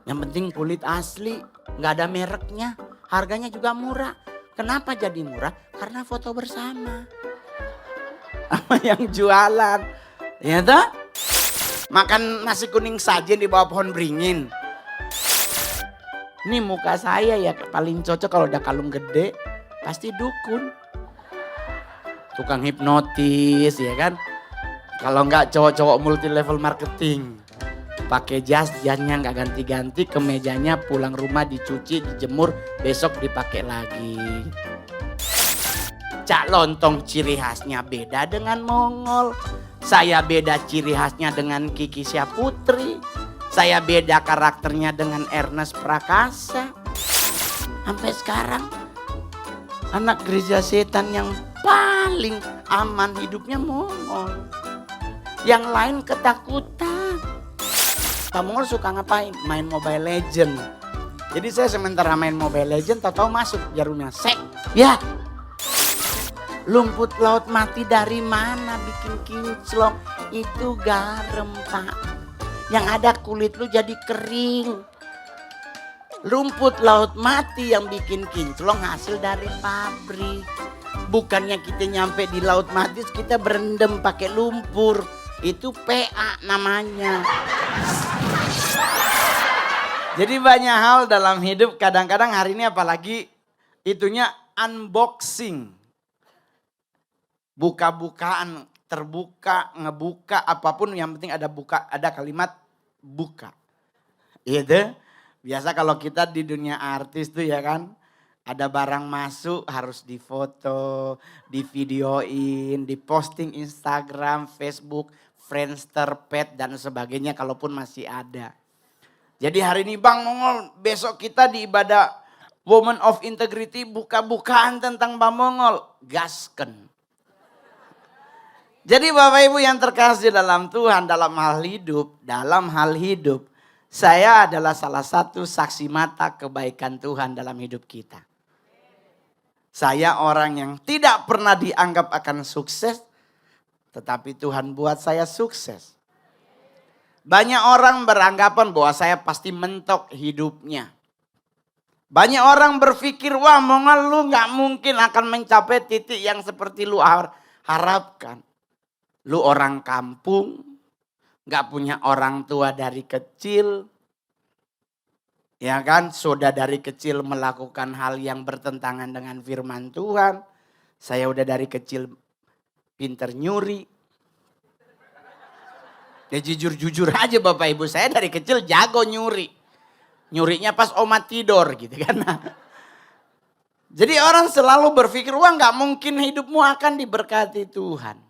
Yang penting kulit asli, nggak ada mereknya, harganya juga murah. Kenapa jadi murah? Karena foto bersama sama yang jualan. Ya toh? Makan nasi kuning sajen di bawah pohon beringin. Ini muka saya ya paling cocok kalau udah kalung gede, pasti dukun. Tukang hipnotis ya kan. Kalau enggak cowok-cowok multi level marketing. Pakai jasnya nggak ganti-ganti, kemejanya pulang rumah dicuci, dijemur, besok dipakai lagi. Cak Lontong ciri khasnya beda dengan Mongol. Saya beda ciri khasnya dengan Kiki Syaputri. Saya beda karakternya dengan Ernest Prakasa. Sampai sekarang anak gereja setan yang paling aman hidupnya Mongol. Yang lain ketakutan. Pak Mongol suka ngapain? Main Mobile Legend. Jadi saya sementara main Mobile Legend tahu-tahu masuk jarumnya. Sek. Ya. Lumput laut mati dari mana bikin kinclong? Itu garam, Pak. Yang ada kulit lu jadi kering. Rumput laut mati yang bikin kinclong hasil dari pabrik. Bukannya kita nyampe di laut mati kita berendam pakai lumpur. Itu PA namanya. Jadi banyak hal dalam hidup, kadang-kadang hari ini apalagi itunya unboxing. Buka-bukaan, terbuka, ngebuka, apapun yang penting ada buka, ada kalimat buka. Itu biasa kalau kita di dunia artis tuh ya kan, ada barang masuk harus difoto, divideoin, diposting Instagram, Facebook, Friendster, Pet dan sebagainya kalaupun masih ada. Jadi hari ini Bang Mongol, besok kita di ibadah Woman of Integrity buka-bukaan tentang Bang Mongol. Gasken. Jadi Bapak Ibu yang terkasih dalam Tuhan, dalam hal hidup, saya adalah salah satu saksi mata kebaikan Tuhan dalam hidup kita. Saya orang yang tidak pernah dianggap akan sukses, tetapi Tuhan buat saya sukses. Banyak orang beranggapan bahwa saya pasti mentok hidupnya. Banyak orang berpikir, wah Mongol lu gak mungkin akan mencapai titik yang seperti lu harapkan. Lu orang kampung, gak punya orang tua dari kecil. Ya kan, sudah dari kecil melakukan hal yang bertentangan dengan firman Tuhan. Saya udah dari kecil pinter nyuri. Ya jujur-jujur aja Bapak Ibu, saya dari kecil jago nyuri. Nyurinya pas oma tidur gitu kan. Jadi orang selalu berpikir, wah gak mungkin hidupmu akan diberkati Tuhan.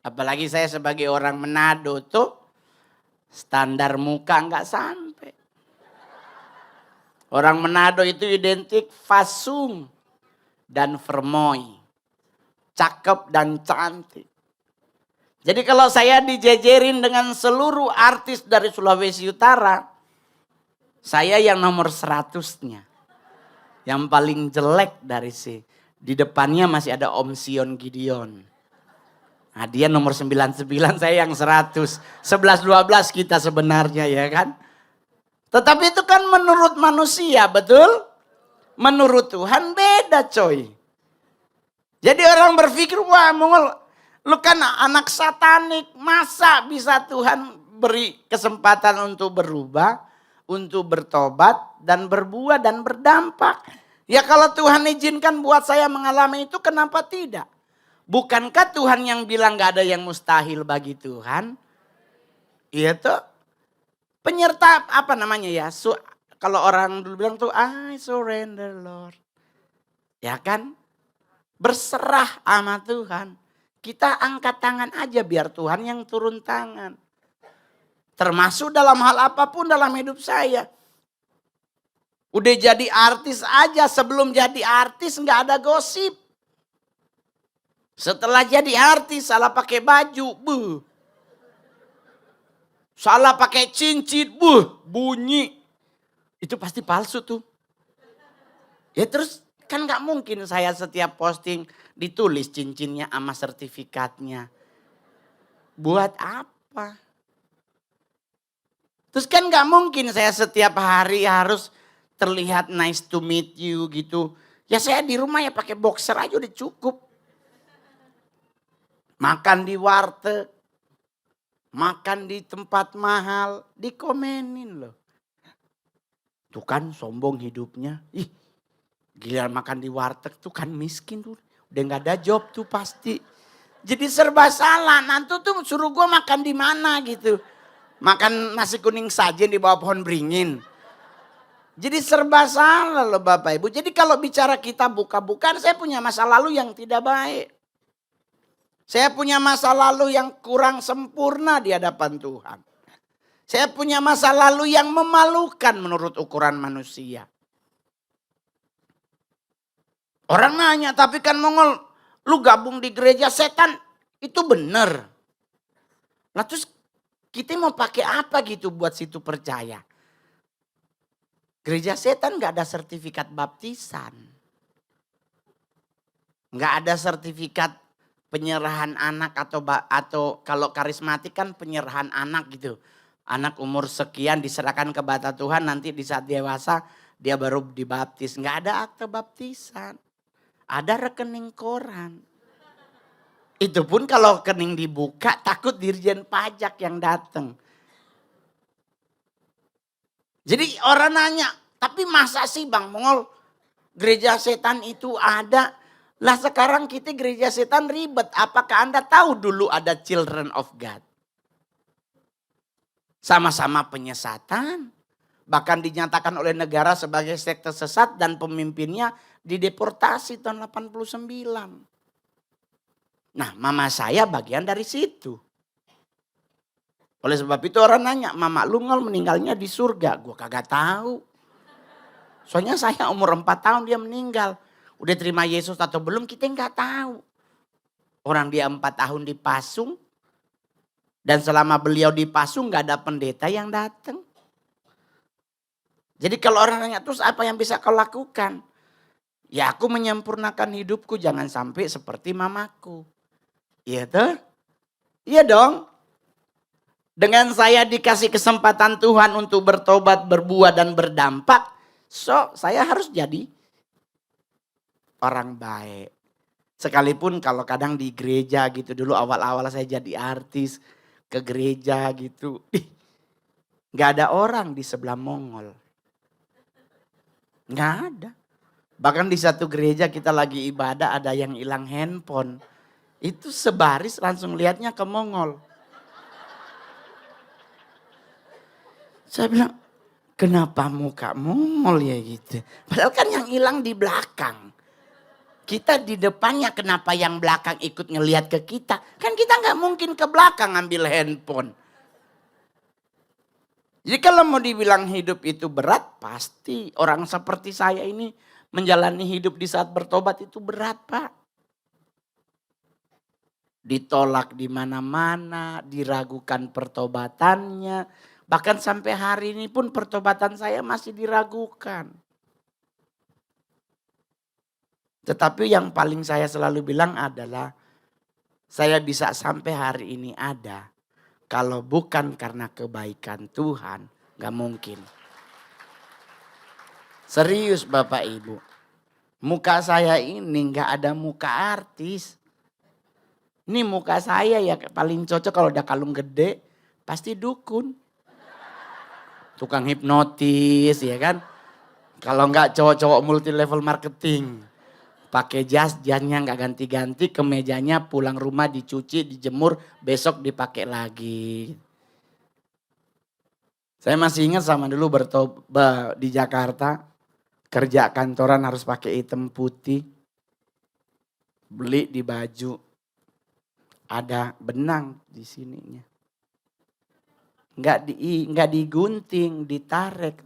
Apalagi saya sebagai orang Manado tuh, standar muka gak sampai. Orang Manado itu identik fasung dan vermoy. Cakep dan cantik. Jadi kalau saya dijejerin dengan seluruh artis dari Sulawesi Utara, saya yang nomor 100-nya. Yang paling jelek dari di depannya masih ada Om Sion Gideon. Nah dia nomor 99, saya yang 100. 11-12 kita sebenarnya ya kan. Tetapi itu kan menurut manusia, betul? Menurut Tuhan beda coy. Jadi orang berpikir, wah Mongol, lu kan anak satanik, masa bisa Tuhan beri kesempatan untuk berubah, untuk bertobat dan berbuah dan berdampak. Ya kalau Tuhan izinkan buat saya mengalami itu, kenapa tidak? Bukankah Tuhan yang bilang gak ada yang mustahil bagi Tuhan? Itu penyerta apa namanya ya? Kalau orang dulu bilang tuh I surrender Lord. Ya kan? Berserah sama Tuhan. Kita angkat tangan aja biar Tuhan yang turun tangan. Termasuk dalam hal apapun dalam hidup saya. Udah jadi artis aja, sebelum jadi artis gak ada gosip. Setelah jadi artis salah pakai baju, salah pakai cincin, bunyi. Itu pasti palsu tuh. Ya terus kan gak mungkin saya setiap posting ditulis cincinnya sama sertifikatnya. Buat apa? Terus kan gak mungkin saya setiap hari harus terlihat nice to meet you gitu. Ya saya di rumah ya pakai boxer aja udah cukup. Makan di warteg, makan di tempat mahal, dikomenin loh. Tuh kan sombong hidupnya. Ih, giliran makan di warteg tuh kan miskin tuh. Udah gak ada job tuh pasti. Jadi serba salah. Nanti tuh suruh gue makan di mana gitu. Makan nasi kuning sajen di bawah pohon beringin. Jadi serba salah loh Bapak Ibu. Jadi kalau bicara kita buka-bukaan, saya punya masa lalu yang tidak baik. Saya punya masa lalu yang kurang sempurna di hadapan Tuhan. Saya punya masa lalu yang memalukan menurut ukuran manusia. Orang nanya, tapi kan Mongol, lu gabung di gereja setan, itu benar. Nah terus kita mau pakai apa gitu buat situ percaya? Gereja setan gak ada sertifikat baptisan. Gak ada sertifikat penyerahan anak atau kalau karismatik kan penyerahan anak gitu. Anak umur sekian diserahkan ke bata Tuhan, nanti di saat dewasa dia baru dibaptis. Gak ada akte baptisan. Ada rekening koran. Itu pun kalau rekening dibuka takut dirjen pajak yang datang. Jadi orang nanya, tapi masa sih Bang Mongol gereja setan itu ada? Lah sekarang kita gereja setan ribet. Apakah Anda tahu dulu ada Children of God? Sama-sama penyesatan. Bahkan dinyatakan oleh negara sebagai sekte sesat dan pemimpinnya dideportasi tahun 89. Nah mama saya bagian dari situ. Oleh sebab itu orang nanya, Mama lu Ngol meninggalnya di surga. Gue kagak tahu. Soalnya saya umur 4 tahun dia meninggal. Udah terima Yesus atau belum kita nggak tahu. Orang dia 4 tahun dipasung. Dan selama beliau dipasung nggak ada pendeta yang datang. Jadi kalau orang nanya terus apa yang bisa kau lakukan? Ya aku menyempurnakan hidupku jangan sampai seperti mamaku. Iya tuh? Iya dong. Dengan saya dikasih kesempatan Tuhan untuk bertobat, berbuah dan berdampak. So saya harus jadi orang baik. Sekalipun kalau kadang di gereja gitu dulu awal-awal saya jadi artis ke gereja gitu. Gak ada orang di sebelah Mongol. Gak ada. Bahkan di satu gereja kita lagi ibadah ada yang hilang handphone. Itu sebaris langsung lihatnya ke Mongol. Saya bilang kenapa muka Mongol ya gitu. Padahal kan yang hilang di belakang. Kita di depannya kenapa yang belakang ikut ngelihat ke kita. Kan kita gak mungkin ke belakang ngambil handphone. Jadi kalau mau dibilang hidup itu berat pasti orang seperti saya ini menjalani hidup di saat bertobat itu berat Pak. Ditolak di mana-mana, diragukan pertobatannya. Bahkan sampai hari ini pun pertobatan saya masih diragukan. Tetapi yang paling saya selalu bilang adalah saya bisa sampai hari ini ada. Kalau bukan karena kebaikan Tuhan, gak mungkin. Serius Bapak Ibu. Muka saya ini gak ada muka artis. Ini muka saya ya paling cocok kalau udah kalung gede, pasti dukun. Tukang hipnotis ya kan. Kalau enggak cowok-cowok multi level marketing. Pakai jasnya enggak ganti-ganti, kemejanya pulang rumah dicuci, dijemur, besok dipakai lagi. Saya masih ingat sama dulu di Jakarta. Kerja kantoran harus pakai hitam putih. Beli di baju. Ada benang di sininya. Enggak digunting, ditarik.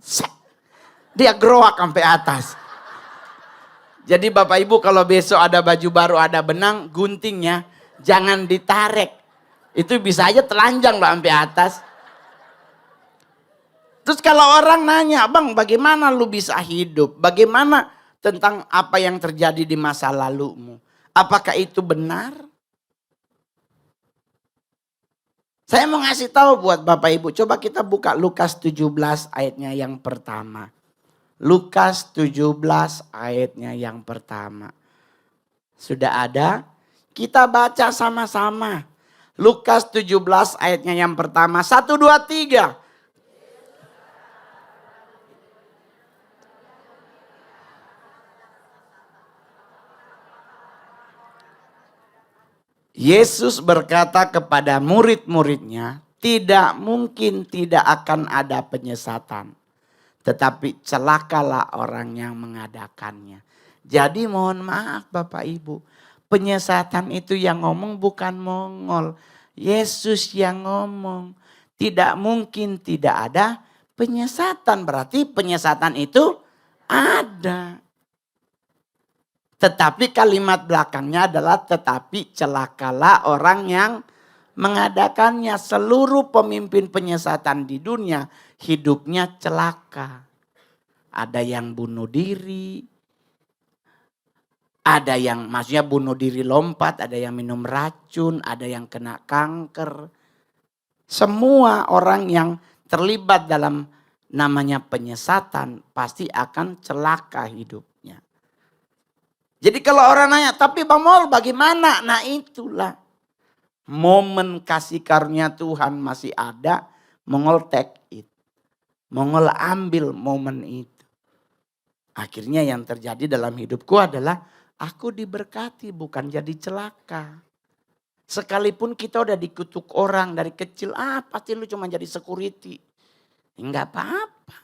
Dia geroak sampai atas. Jadi Bapak Ibu kalau besok ada baju baru ada benang, guntingnya jangan ditarik. Itu bisa aja telanjang loh sampai atas. Terus kalau orang nanya, Bang bagaimana lu bisa hidup? Bagaimana tentang apa yang terjadi di masa lalumu? Apakah itu benar? Saya mau ngasih tahu buat Bapak Ibu. Coba kita buka Lukas 17 ayatnya yang pertama. Lukas 17 ayatnya yang pertama. Sudah ada? Kita baca sama-sama. Lukas 17 ayatnya yang pertama. 1, 2, 3. Yesus berkata kepada murid-muridnya, tidak mungkin tidak akan ada penyesatan. Tetapi celakalah orang yang mengadakannya. Jadi mohon maaf Bapak Ibu. Penyesatan itu yang ngomong bukan Mongol. Yesus yang ngomong. Tidak mungkin tidak ada penyesatan. Berarti penyesatan itu ada. Tetapi kalimat belakangnya adalah tetapi celakalah orang yang mengadakannya. Seluruh pemimpin penyesatan di dunia hidupnya celaka. Ada yang bunuh diri. Ada yang maksudnya bunuh diri lompat. Ada yang minum racun. Ada yang kena kanker. Semua orang yang terlibat dalam namanya penyesatan pasti akan celaka hidupnya. Jadi kalau orang nanya, tapi Bang Mol bagaimana? Nah itulah. Momen kasih karunia Tuhan masih ada. Mongol take it. Mongol ambil momen itu. Akhirnya yang terjadi dalam hidupku adalah aku diberkati bukan jadi celaka. Sekalipun kita udah dikutuk orang dari kecil. Pasti lu cuma jadi security. Enggak apa-apa.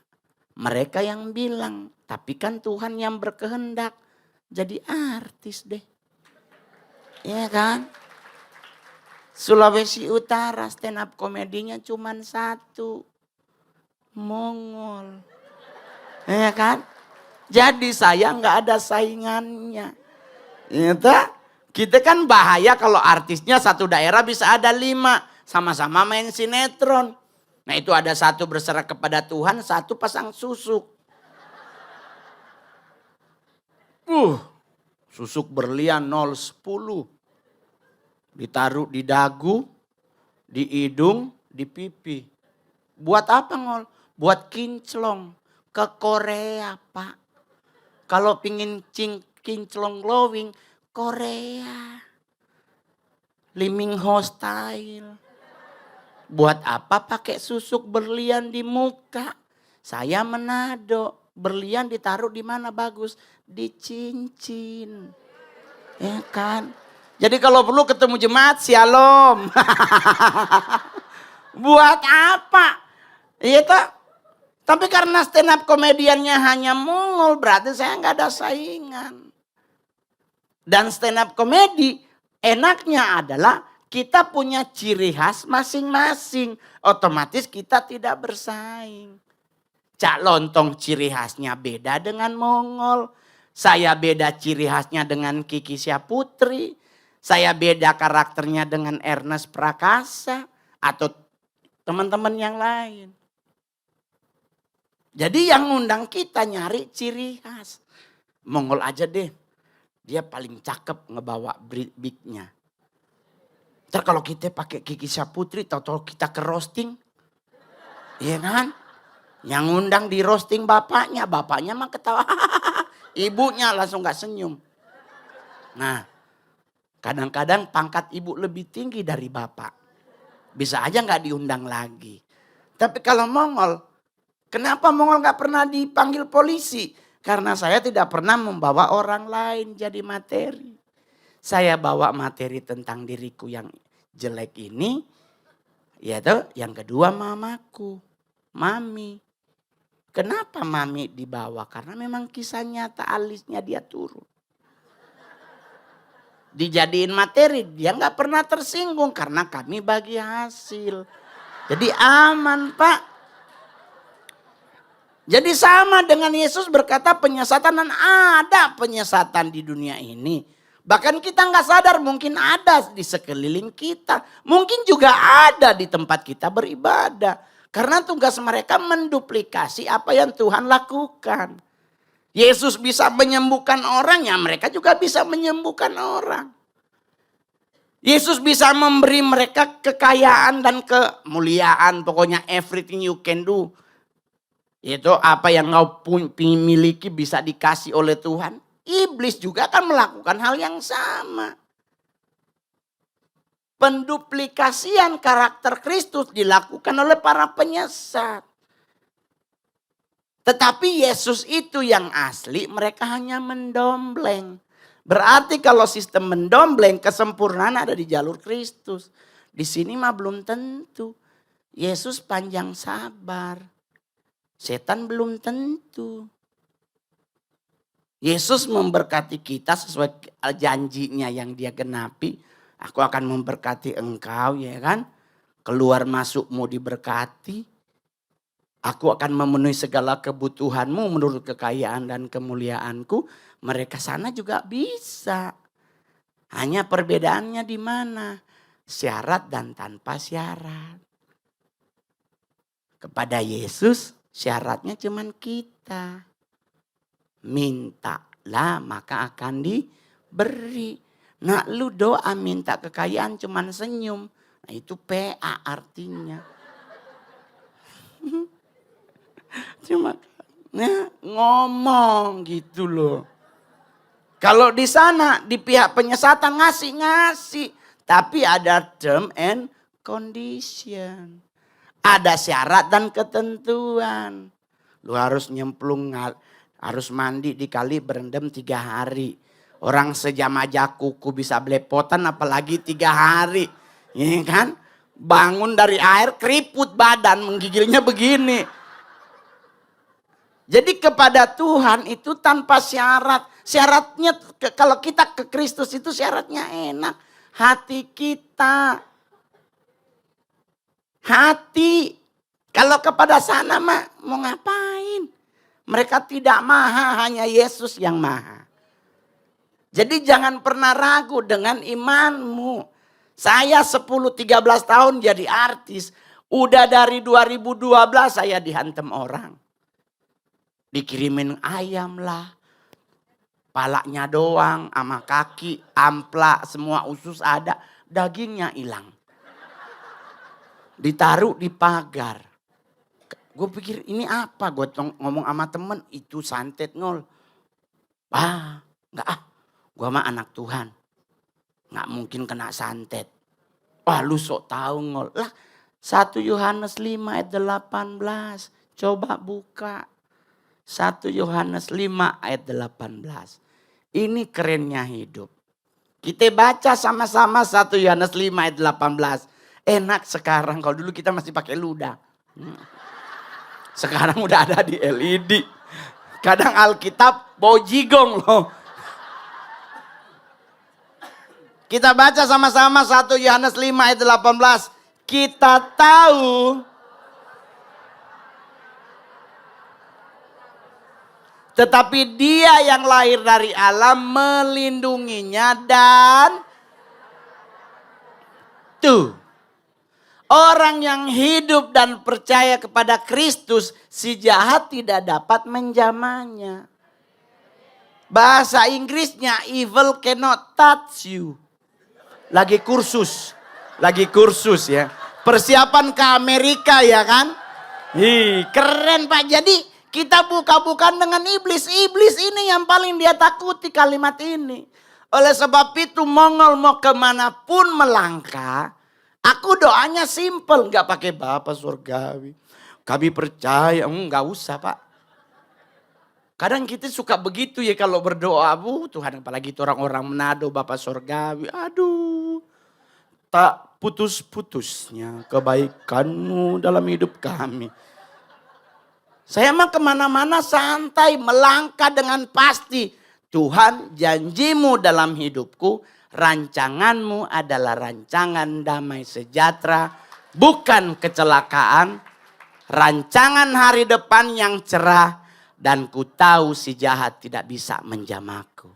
Mereka yang bilang. Tapi kan Tuhan yang berkehendak. Jadi artis deh. Iya kan? Sulawesi Utara stand up komedinya cuma 1. Mongol. Iya kan? Jadi saya nggak ada saingannya. Kita kan bahaya kalau artisnya satu daerah bisa ada 5. Sama-sama main sinetron. Nah itu ada 1 berserah kepada Tuhan, 1 pasang susuk. Susuk berlian 0,10. Ditaruh di dagu, di hidung, di pipi. Buat apa Ngol? Buat kinclong. Ke Korea Pak. Kalau pingin kinclong glowing, Korea. Lee Min Ho style. Buat apa pakai susuk berlian di muka? Saya Manado. Berlian ditaruh di mana bagus? Di cincin. Ya kan? Jadi kalau perlu ketemu jemaat, shalom. Buat apa? Iya tak? Tapi karena stand up komediannya hanya Mongol, berarti saya nggak ada saingan. Dan stand up komedi enaknya adalah kita punya ciri khas masing-masing. Otomatis kita tidak bersaing. Cak Lontong ciri khasnya beda dengan Mongol. Saya beda ciri khasnya dengan Kiki Syaputri. Saya beda karakternya dengan Ernest Prakasa. Atau teman-teman yang lain. Jadi yang ngundang kita nyari ciri khas. Mongol aja deh. Dia paling cakep ngebawa big-nya. Ntar kalau kita pakai Kiki Syaputri, tahu-tahu kita ke roasting. Iya kan? Yang ngundang di roasting bapaknya mah ketawa. Ibunya langsung gak senyum. Nah, kadang-kadang pangkat ibu lebih tinggi dari bapak. Bisa aja gak diundang lagi. Tapi kalau Mongol, kenapa Mongol gak pernah dipanggil polisi? Karena saya tidak pernah membawa orang lain jadi materi. Saya bawa materi tentang diriku yang jelek ini. Yaitu yang kedua mamaku, mami. Kenapa mami dibawa? Karena memang kisah nyata alisnya dia turun. Dijadiin materi, dia gak pernah tersinggung karena kami bagi hasil. Jadi aman Pak. Jadi sama dengan Yesus berkata penyesatan dan ada penyesatan di dunia ini. Bahkan kita gak sadar mungkin ada di sekeliling kita. Mungkin juga ada di tempat kita beribadah. Karena tugas mereka menduplikasi apa yang Tuhan lakukan. Yesus bisa menyembuhkan orang, ya mereka juga bisa menyembuhkan orang. Yesus bisa memberi mereka kekayaan dan kemuliaan. Pokoknya everything you can do. Itu apa yang kau miliki bisa dikasih oleh Tuhan. Iblis juga akan melakukan hal yang sama. Penduplikasian karakter Kristus dilakukan oleh para penyesat. Tetapi Yesus itu yang asli, mereka hanya mendompleng. Berarti kalau sistem mendompleng, kesempurnaan ada di jalur Kristus. Di sini mah belum tentu. Yesus panjang sabar. Setan belum tentu. Yesus memberkati kita sesuai janjinya yang dia genapi. Aku akan memberkati engkau, ya kan? Keluar masukmu diberkati. Aku akan memenuhi segala kebutuhanmu menurut kekayaan dan kemuliaanku. Mereka sana juga bisa. Hanya perbedaannya di mana? Syarat dan tanpa syarat. Kepada Yesus syaratnya cuman kita. Mintalah maka akan diberi. Nah lu doa minta kekayaan cuman senyum. Nah itu PA artinya. Cuma ngomong gitu loh. Kalau di sana di pihak penyesatan ngasih. Tapi ada term and condition. Ada syarat dan ketentuan. Lu harus nyemplung, harus mandi di kali berendam 3 hari. Orang sejam aja kuku bisa belepotan apalagi 3 hari. Ya kan? Bangun dari air keriput badan menggigilnya begini. Jadi kepada Tuhan itu tanpa syarat. Syaratnya kalau kita ke Kristus itu syaratnya enak. Hati kita. Hati. Kalau kepada sana mah mau ngapain? Mereka tidak maha, hanya Yesus yang maha. Jadi jangan pernah ragu dengan imanmu. Saya 10-13 tahun jadi artis. Udah dari 2012 saya dihantam orang. Dikirimin ayam lah. Palanya doang sama kaki, ampla, semua usus ada. Dagingnya hilang. Ditaruh di pagar. Gue pikir ini apa? Gue ngomong sama temen, itu santet ngol. Enggak ah. Gue mah anak Tuhan. Enggak mungkin kena santet. Wah lu sok tahu ngol. Lah 1 Yohanes 5 ayat 18. Coba buka. 1 Yohanes 5 ayat 18. Ini kerennya hidup. Kita baca sama-sama 1 Yohanes 5 ayat 18. Enak sekarang, kalau dulu kita masih pakai ludah. Sekarang udah ada di LED. Kadang Alkitab bau jigong loh. Kita baca sama-sama 1 Yohanes 5 ayat 18. Kita tahu tetapi Dia yang lahir dari Allah melindunginya dan tuh. Orang yang hidup dan percaya kepada Kristus, si jahat tidak dapat menjamahnya. Bahasa Inggrisnya evil cannot touch you. Lagi kursus ya. Persiapan ke Amerika ya kan? Keren Pak. Jadi kita buka-bukaan dengan iblis. Iblis ini yang paling dia takuti kalimat ini. Oleh sebab itu Mongol mau kemanapun melangkah. Aku doanya simple. Gak pakai Bapa Surgawi. Kami percaya. Gak usah Pak. Kadang kita suka begitu ya kalau berdoa. Tuhan apalagi itu orang-orang Manado Bapa Surgawi. Aduh. Tak putus-putusnya kebaikanmu dalam hidup kami. Saya mah kemana-mana santai, melangkah dengan pasti. Tuhan janjimu dalam hidupku, rancanganmu adalah rancangan damai sejahtera, bukan kecelakaan. Rancangan hari depan yang cerah, dan ku tahu si jahat tidak bisa menjamahku.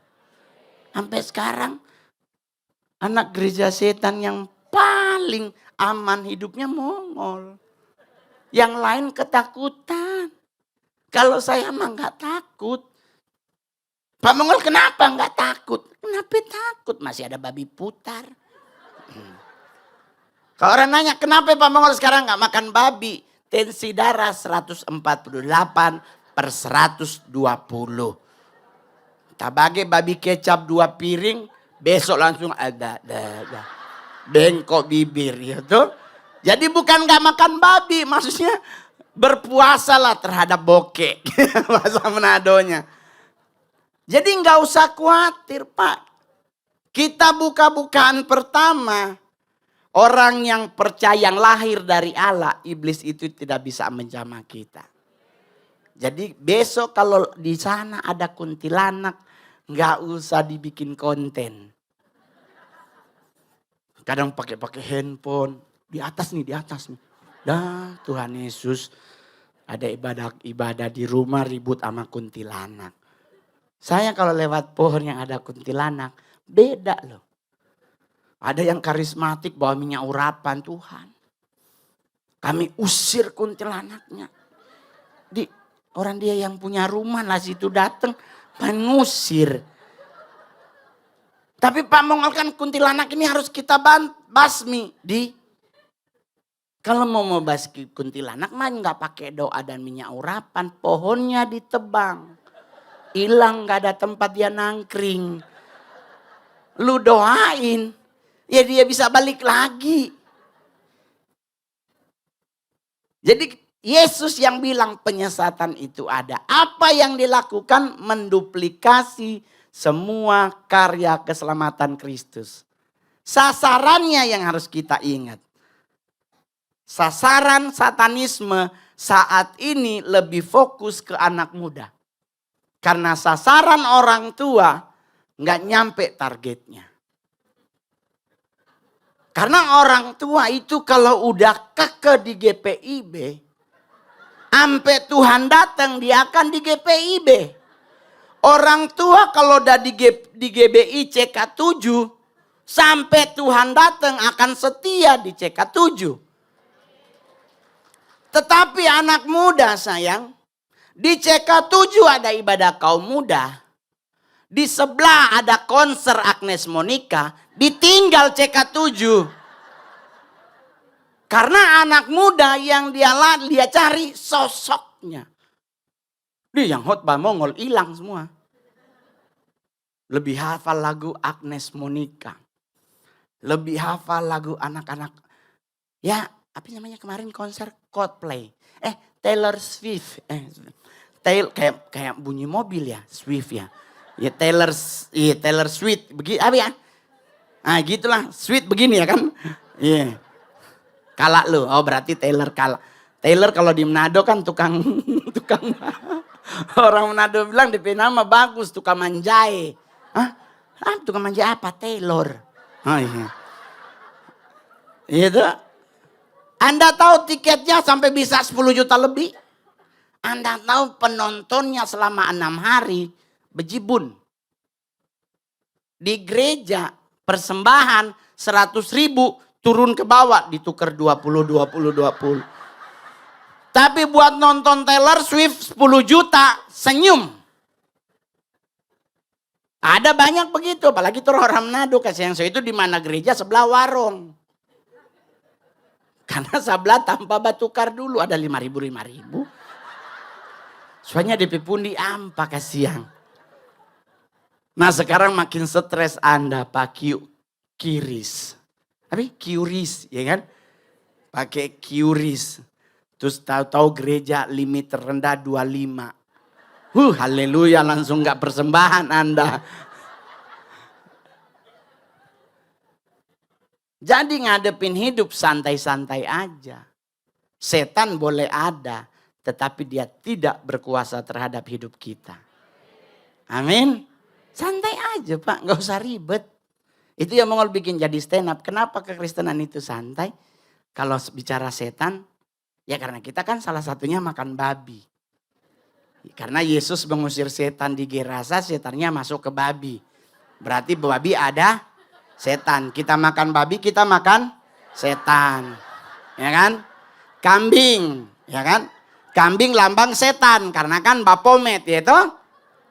Sampai sekarang, anak gereja setan yang paling aman hidupnya Mongol. Yang lain ketakutan. Kalau saya mah gak takut. Pak Mongol kenapa gak takut? Kenapa takut? Masih ada babi putar. Kalau orang nanya, kenapa Pak Mongol sekarang nggak makan babi? Tensi darah 148 per 120. Tabage babi kecap 2 piring, besok langsung ada. Bengkok bibir gitu. Jadi bukan nggak makan babi, maksudnya berpuasalah terhadap bokeh. Bahasa Manadonya. Jadi nggak usah khawatir Pak. Kita buka-bukaan pertama. Orang yang percaya yang lahir dari Allah, iblis itu tidak bisa menjamah kita. Jadi besok kalau di sana ada kuntilanak, nggak usah dibikin konten. Kadang pakai handphone, di atas nih. Dah Tuhan Yesus ada ibadah di rumah ribut sama kuntilanak. Saya kalau lewat pohon yang ada kuntilanak, beda loh. Ada yang karismatik bawa minyak urapan Tuhan. Kami usir kuntilanaknya. Orang dia yang punya rumah lah situ datang mengusir. Tapi Pak Mongol kan kuntilanak ini harus kita basmi. Kalau mau basmi kuntilanak mah nggak pakai doa dan minyak urapan. Pohonnya ditebang. Hilang nggak ada tempat dia nangkring. Lu doain. Ya dia bisa balik lagi. Jadi Yesus yang bilang penyesatan itu ada. Apa yang dilakukan menduplikasi semua karya keselamatan Kristus. Sasarannya yang harus kita ingat. Sasaran satanisme saat ini lebih fokus ke anak muda. Karena sasaran orang tua nggak nyampe targetnya. Karena orang tua itu kalau udah keke di GPIB, sampai Tuhan datang dia akan di GPIB. Orang tua kalau udah di GBI CK7, sampai Tuhan datang akan setia di CK7. Tetapi anak muda sayang, di CK7 ada ibadah kaum muda. Di sebelah ada konser Agnes Monica, ditinggal CK7. Karena anak muda yang dia cari sosoknya. Dia yang khotbah Mongol hilang semua. Lebih hafal lagu Agnes Monica. Lebih hafal lagu anak-anak. Ya, apa namanya kemarin konser Coldplay. Taylor Swift. Kayak bunyi mobil ya, Swift ya. Ya Taylor Swift begini apa ya? Nah gitulah Swift begini ya kan? Iya. Kalah lu. Oh berarti Taylor kalah. Taylor kalau di Manado kan tukang orang Manado bilang DP nama bagus tukang manjai. Hah? Tukang manjai apa? Taylor. Oh iya. Itu. Anda tahu tiketnya sampai bisa 10 juta lebih? Anda tahu penontonnya selama 6 hari bejibun. Di gereja persembahan 100.000 turun ke bawah ditukar 20. Tapi buat nonton Taylor Swift 10 juta senyum. Ada banyak begitu, apalagi tuh orang Manado kasih yang itu di mana gereja sebelah warung. Karena sebelah tanpa batukar dulu ada 5.000. Soalnya DP pundi ampa kasihan. Nah sekarang makin stres Anda Pak QRIS. QRIS ya kan? Pakai QRIS. Terus tahu-tahu gereja limit terendah 25. Haleluya langsung gak persembahan Anda. Jadi ngadepin hidup santai-santai aja. Setan boleh ada. Tetapi dia tidak berkuasa terhadap hidup kita. Amin. Santai aja Pak, gak usah ribet. Itu yang Mongol bikin jadi stand up. Kenapa kekristenan itu santai? Kalau bicara setan, ya karena kita kan salah satunya makan babi. Karena Yesus mengusir setan di Gerasa, setannya masuk ke babi. Berarti babi ada setan. Kita makan babi, kita makan setan. Ya kan? Kambing, ya kan? Kambing lambang setan, karena kan Bapomet, ya toh?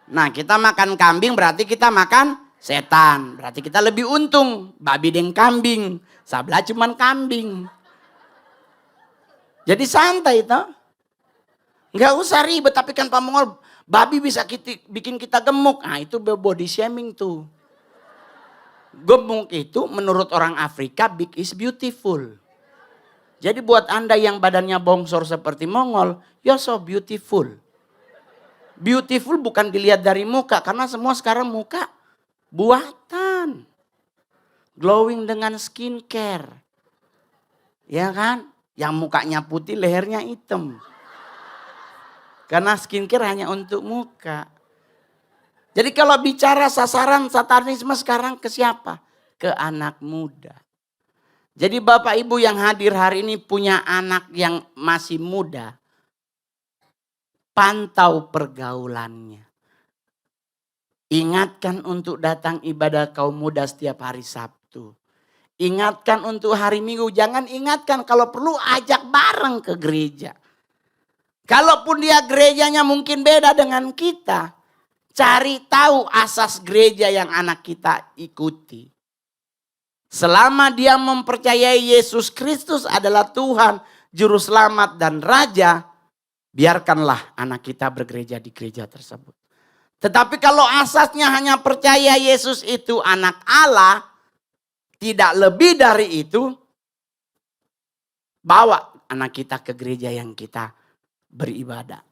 Nah kita makan kambing berarti kita makan setan. Berarti kita lebih untung. Babi deng kambing. Sebelah cuman kambing. Jadi santai toh. Nggak usah ribet, tapi kan Pak Mongol, babi bisa bikin kita gemuk. Nah itu body shaming tuh. Gemuk itu menurut orang Afrika, big is beautiful. Jadi buat Anda yang badannya bongsor seperti Mongol, you're so beautiful. Beautiful bukan dilihat dari muka, karena semua sekarang muka buatan. Glowing dengan skincare. Ya kan? Yang mukanya putih, lehernya hitam. Karena skincare hanya untuk muka. Jadi kalau bicara sasaran satanisme sekarang ke siapa? Ke anak muda. Jadi Bapak Ibu yang hadir hari ini punya anak yang masih muda. Pantau pergaulannya. Ingatkan untuk datang ibadah kaum muda setiap hari Sabtu. Ingatkan untuk hari Minggu. Jangan ingatkan, kalau perlu ajak bareng ke gereja. Kalaupun dia gerejanya mungkin beda dengan kita, cari tahu asas gereja yang anak kita ikuti. Selama dia mempercayai Yesus Kristus adalah Tuhan, Juru Selamat dan Raja, biarkanlah anak kita bergereja di gereja tersebut. Tetapi kalau asasnya hanya percaya Yesus itu anak Allah, tidak lebih dari itu, bawa anak kita ke gereja yang kita beribadah.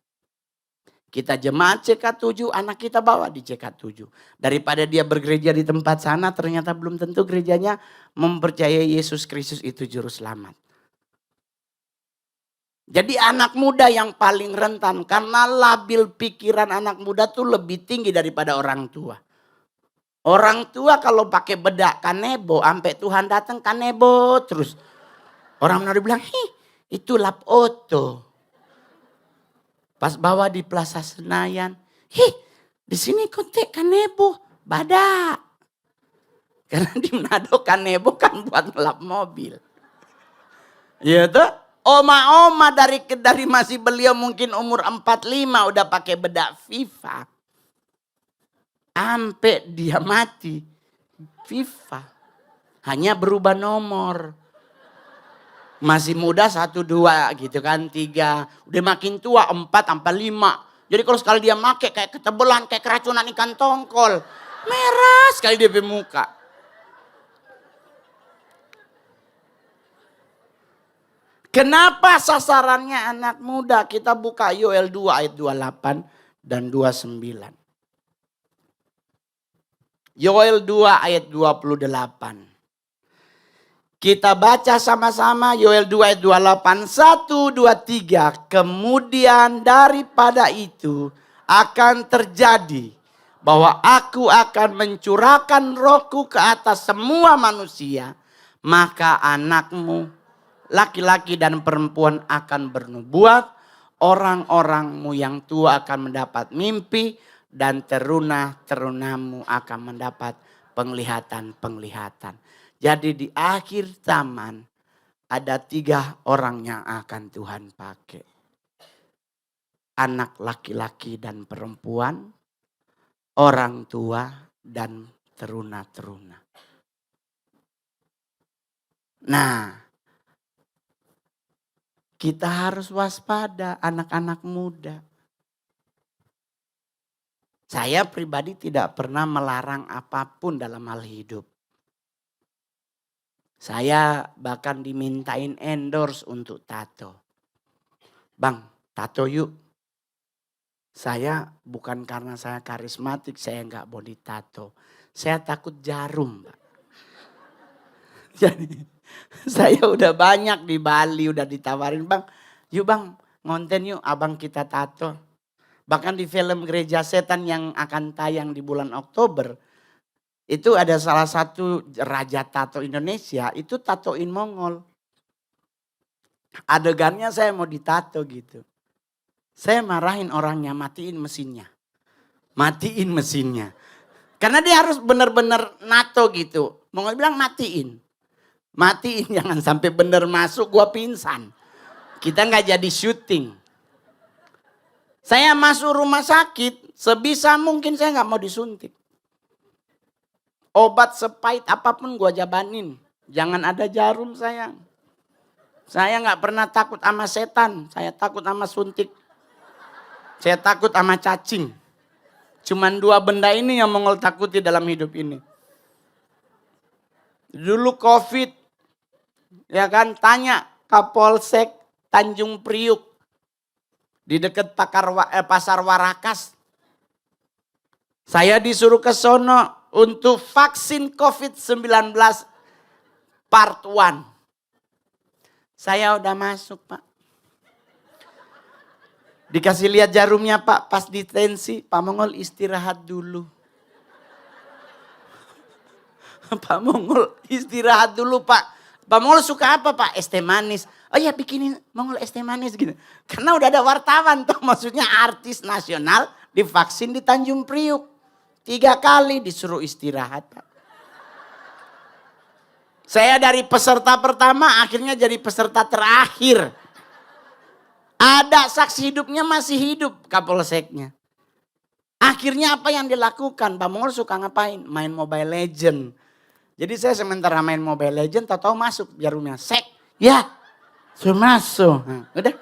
Kita jemaat CK7, anak kita bawa di CK7. Daripada dia bergereja di tempat sana, ternyata belum tentu gerejanya mempercayai Yesus Kristus itu Juru Selamat. Jadi anak muda yang paling rentan, karena labil pikiran anak muda tuh lebih tinggi daripada orang tua. Orang tua kalau pakai bedak kanebo, sampai Tuhan datang kanebo terus. Orang Manado bilang, itu lap oto. Pas bawa di Plaza Senayan, di sini kontek kanebo, badak. Karena di Manado kanebo kan buat ngelap mobil. Ya tuh, oma-oma dari masih beliau mungkin umur 45 udah pakai bedak FIFA. Sampai dia mati, FIFA. Hanya berubah nomor. Masih muda 1, 2 gitu kan, 3. Udah makin tua 4 sampai 5. Jadi kalau sekali dia make kayak ketebelan, kayak keracunan ikan tongkol. Merah sekali dia muka. Kenapa sasarannya anak muda? Kita buka Yoel 2 ayat 28 dan 29. Yoel 2 ayat 28. Kita baca sama-sama Yoel 2 ayat 28. 1, 2, 3. Kemudian daripada itu akan terjadi bahwa aku akan mencurahkan rohku ke atas semua manusia. Maka anakmu laki-laki dan perempuan akan bernubuat. Orang-orangmu yang tua akan mendapat mimpi. Dan teruna-terunamu akan mendapat penglihatan-penglihatan. Jadi di akhir zaman ada 3 orang yang akan Tuhan pakai. Anak laki-laki dan perempuan, orang tua dan teruna-teruna. Nah, kita harus waspada anak-anak muda. Saya pribadi tidak pernah melarang apapun dalam hal hidup. Saya bahkan dimintain endorse untuk tato. Bang, tato yuk. Saya bukan karena saya karismatik, saya nggak mau ditato. Saya takut jarum, Pak. Jadi saya udah banyak di Bali, udah ditawarin, Bang, yuk Bang, ngonten yuk abang kita tato. Bahkan di film Gereja Setan yang akan tayang di bulan Oktober, itu ada salah satu raja tato Indonesia, itu tatoin Mongol. Adegannya saya mau ditato gitu. Saya marahin orangnya, matiin mesinnya. Matiin mesinnya. Karena dia harus benar-benar nato gitu. Mongol bilang matiin. Matiin, jangan sampai benar masuk gua pingsan. Kita nggak jadi syuting. Saya masuk rumah sakit, sebisa mungkin saya nggak mau disuntik. Obat sepahit apapun gua jabanin. Jangan ada jarum sayang. Saya nggak pernah takut sama setan. Saya takut sama suntik. Saya takut sama cacing. Cuman 2 benda ini yang Mongol takuti dalam hidup ini. Dulu COVID, ya kan, tanya Kapolsek Tanjung Priuk di dekat Pasar Warakas. Saya disuruh ke sono untuk vaksin COVID-19 part 1. Saya udah masuk, Pak. Dikasih lihat jarumnya, Pak, pas di tensi, Pak Mongol istirahat dulu. Pak Mongol istirahat dulu, Pak. Pak Mongol suka apa, Pak? Es teh manis. Oh ya, bikinin Mongol es teh manis gitu. Karena udah ada wartawan tuh, maksudnya artis nasional divaksin di Tanjung Priuk. 3 kali disuruh istirahat, Pak. Saya dari peserta pertama akhirnya jadi peserta terakhir. Ada saksi hidupnya masih hidup Kapolseknya. Akhirnya apa yang dilakukan? Pak Mongol suka ngapain? Main Mobile Legend. Jadi saya sementara main Mobile Legend, tahu-tahu masuk jarumnya. Sek, ya, sudah masuk. Nah, udah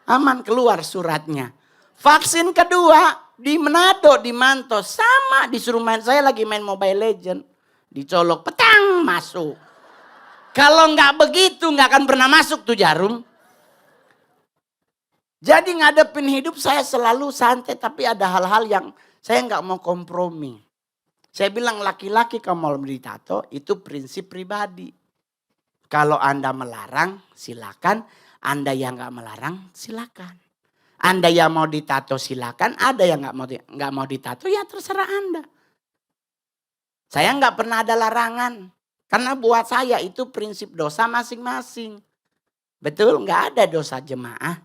aman, keluar suratnya. Vaksin kedua di Manado, di Manto, sama disuruh main. Saya lagi main Mobile Legend, dicolok, petang, masuk. Kalau nggak begitu nggak akan pernah masuk tuh jarum. Jadi ngadepin hidup saya selalu santai, tapi ada hal-hal yang saya nggak mau kompromi. Saya bilang laki-laki kalau mau ditato itu prinsip pribadi. Kalau Anda melarang silakan, Anda yang nggak melarang silakan. Anda yang mau ditato silakan, ada yang nggak mau ditato ya terserah Anda. Saya nggak pernah ada larangan, karena buat saya itu prinsip dosa masing-masing. Betul, nggak ada dosa jemaah.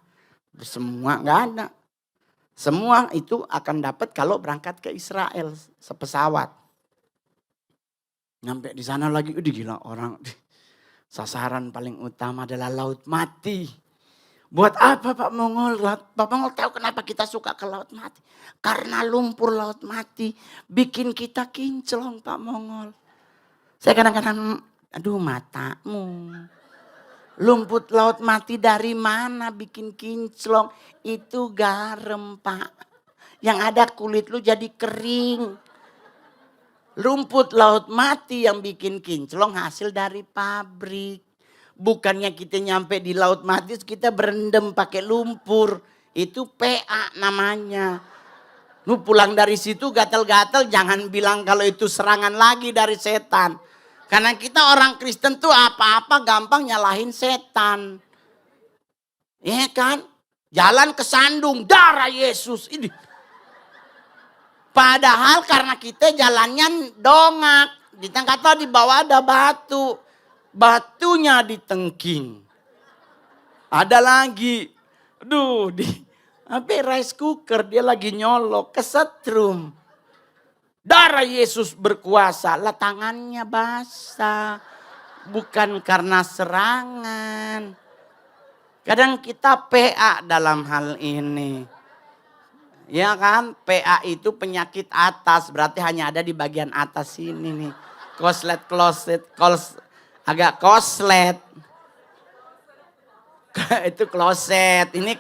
Semua nggak ada. Semua itu akan dapat kalau berangkat ke Israel sepesawat. Nyampe di sana lagi, udah gila orang. Sasaran paling utama adalah laut mati. Buat apa Pak Mongol? Pak Mongol tahu kenapa kita suka ke laut mati? Karena lumpur laut mati bikin kita kinclong Pak Mongol. Saya kadang-kadang, aduh matamu. Lumpur laut mati dari mana bikin kinclong? Itu garam Pak. Yang ada kulit lu jadi kering. Rumput laut mati yang bikin kinclong hasil dari pabrik. Bukannya kita nyampe di laut mati kita berendam pakai lumpur. Itu PA namanya. Lu pulang dari situ gatal-gatal, jangan bilang kalau itu serangan lagi dari setan. Karena kita orang Kristen tuh apa-apa gampang nyalahin setan. Iya kan? Jalan kesandung, darah Yesus. Ini. Padahal karena kita jalannya dongak. Di tengah di bawah ada batu. Batunya ditengking. Ada lagi. Aduh, rice cooker dia lagi nyolok, kesetrum. Darah Yesus berkuasa, lah tangannya basah. Bukan karena serangan. Kadang kita PA dalam hal ini. Ya kan, PA itu penyakit atas, berarti hanya ada di bagian atas ini nih. Agak koslet. Itu kloset, ini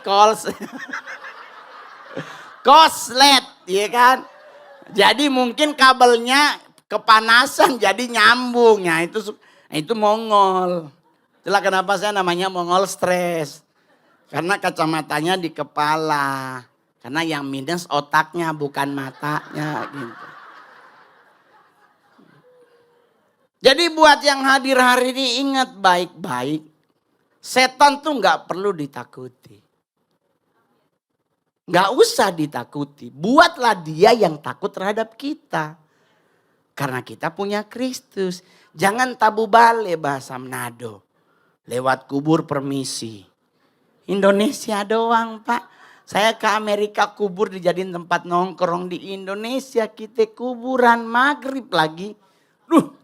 koslet, ya kan? Jadi mungkin kabelnya kepanasan jadi nyambung. Ya, itu Mongol. Itulah kenapa saya namanya Mongol stres. Karena kacamatanya di kepala. Karena yang minus otaknya bukan matanya gitu. Jadi buat yang hadir hari ini ingat baik-baik. Setan tuh gak perlu ditakuti. Gak usah ditakuti. Buatlah dia yang takut terhadap kita. Karena kita punya Kristus. Jangan tabu bale bahasa Manado. Lewat kubur permisi. Indonesia doang Pak. Saya ke Amerika kubur dijadiin tempat nongkrong. Di Indonesia kita kuburan maghrib lagi.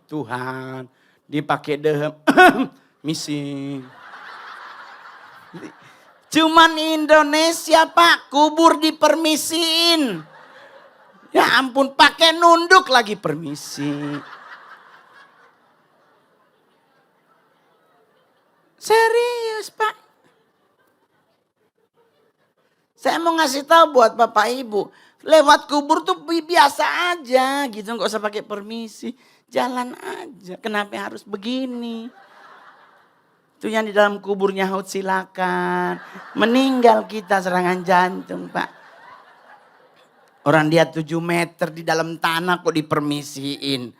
Tuhan dipakai dehem. Misi. Cuman Indonesia Pak, kubur dipermisiin. Ya ampun, pakai nunduk lagi permisi. Serius Pak. Saya mau ngasih tahu buat Bapak Ibu. Lewat kubur tuh biasa aja gitu. Gak usah pakai permisi. Jalan aja. Kenapa harus begini? Itu yang di dalam kuburnya Haud silakan. Meninggal kita serangan jantung Pak. Orang dia 7 meter di dalam tanah kok dipermisiin.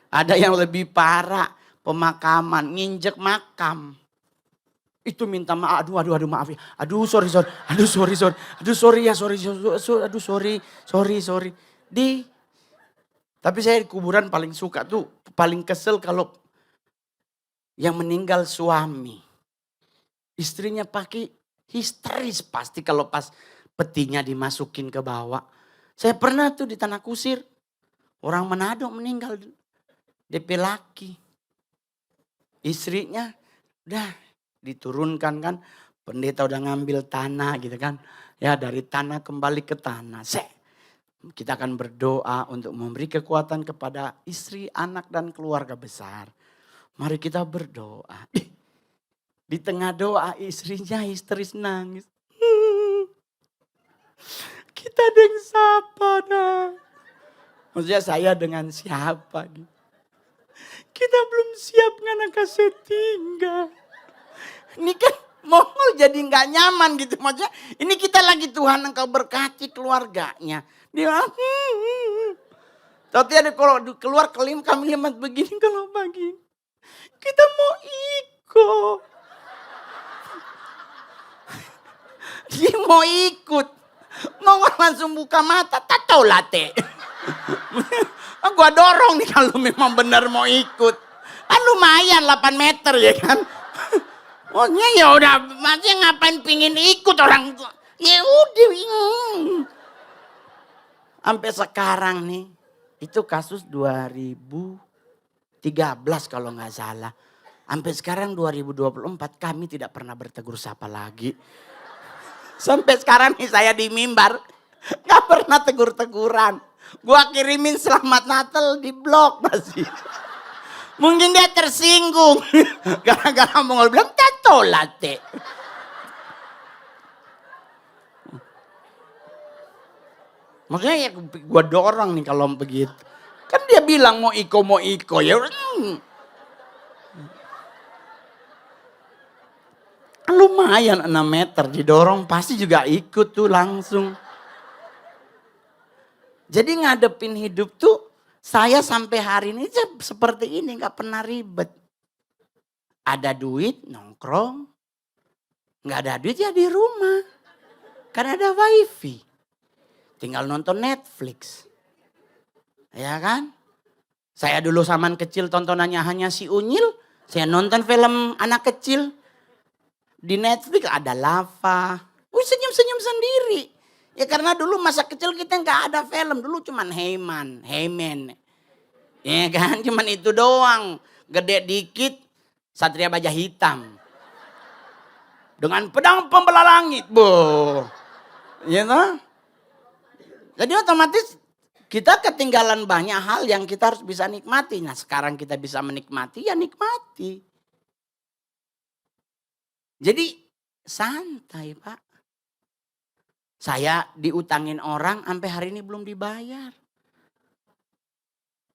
Ada yang lebih parah. Pemakaman. Nginjek makam. Itu minta maaf. Aduh maaf ya. Aduh sorry. Aduh sorry ya Aduh sorry. Tapi saya di kuburan paling suka tuh. Paling kesel kalau yang meninggal suami. Istrinya pakai histeris pasti kalau pas petinya dimasukin ke bawah. Saya pernah tuh di Tanah Kusir. Orang Manado meninggal. DP laki. Istrinya udah diturunkan kan. Pendeta udah ngambil tanah gitu kan. Ya dari tanah kembali ke tanah. Kita akan berdoa untuk memberi kekuatan kepada istri, anak dan keluarga besar. Mari kita berdoa. Di tengah doa istrinya histeris nangis. Kita dengan siapa nah? Maksudnya saya dengan siapa? Kita belum siap ngana kasih tinggal. Ini kan Mongol jadi gak nyaman gitu. Maksudnya ini kita lagi Tuhan engkau berkati keluarganya. Dia tapi ada kalau keluar kami lihat begini kalau begini. Kita mau ikut. Dia mau ikut. Mongol langsung buka mata. Tak tahu late. Gua dorong nih kalau memang benar mau ikut. Kan lumayan 8 meter ya kan. Pokoknya ya udah. Masih ngapain pingin ikut orang tua. Ya udah. Sampai sekarang nih. Itu kasus 2013 kalau nggak salah. Sampai sekarang 2024 kami tidak pernah bertegur sapa lagi. Sampai sekarang nih saya di mimbar. Gak pernah tegur-teguran. Gua kirimin selamat Natal di blog masih. Mungkin dia tersinggung. Gara-gara Mongol bilang tato latte. Makanya ya gue dorong nih kalau begitu. Kan dia bilang mau iko ya. Lumayan 6 meter didorong pasti juga ikut tuh langsung. Jadi ngadepin hidup tuh saya sampai hari ini seperti ini gak pernah ribet. Ada duit nongkrong. Gak ada duit ya di rumah. Karena ada wifi. Tinggal nonton Netflix. Ya kan? Saya dulu zaman kecil tontonannya hanya si Unyil. Saya nonton film anak kecil. Di Netflix ada Lava. Senyum-senyum sendiri. Ya karena dulu masa kecil kita gak ada film. Dulu cuman Heyman. Ya kan? Cuman itu doang. Gede dikit. Satria Baja Hitam. Dengan pedang pembelah langit. Ya kan? Jadi otomatis kita ketinggalan banyak hal yang kita harus bisa nikmati. Nah sekarang kita bisa menikmati ya nikmati. Jadi santai Pak. Saya diutangin orang sampai hari ini belum dibayar.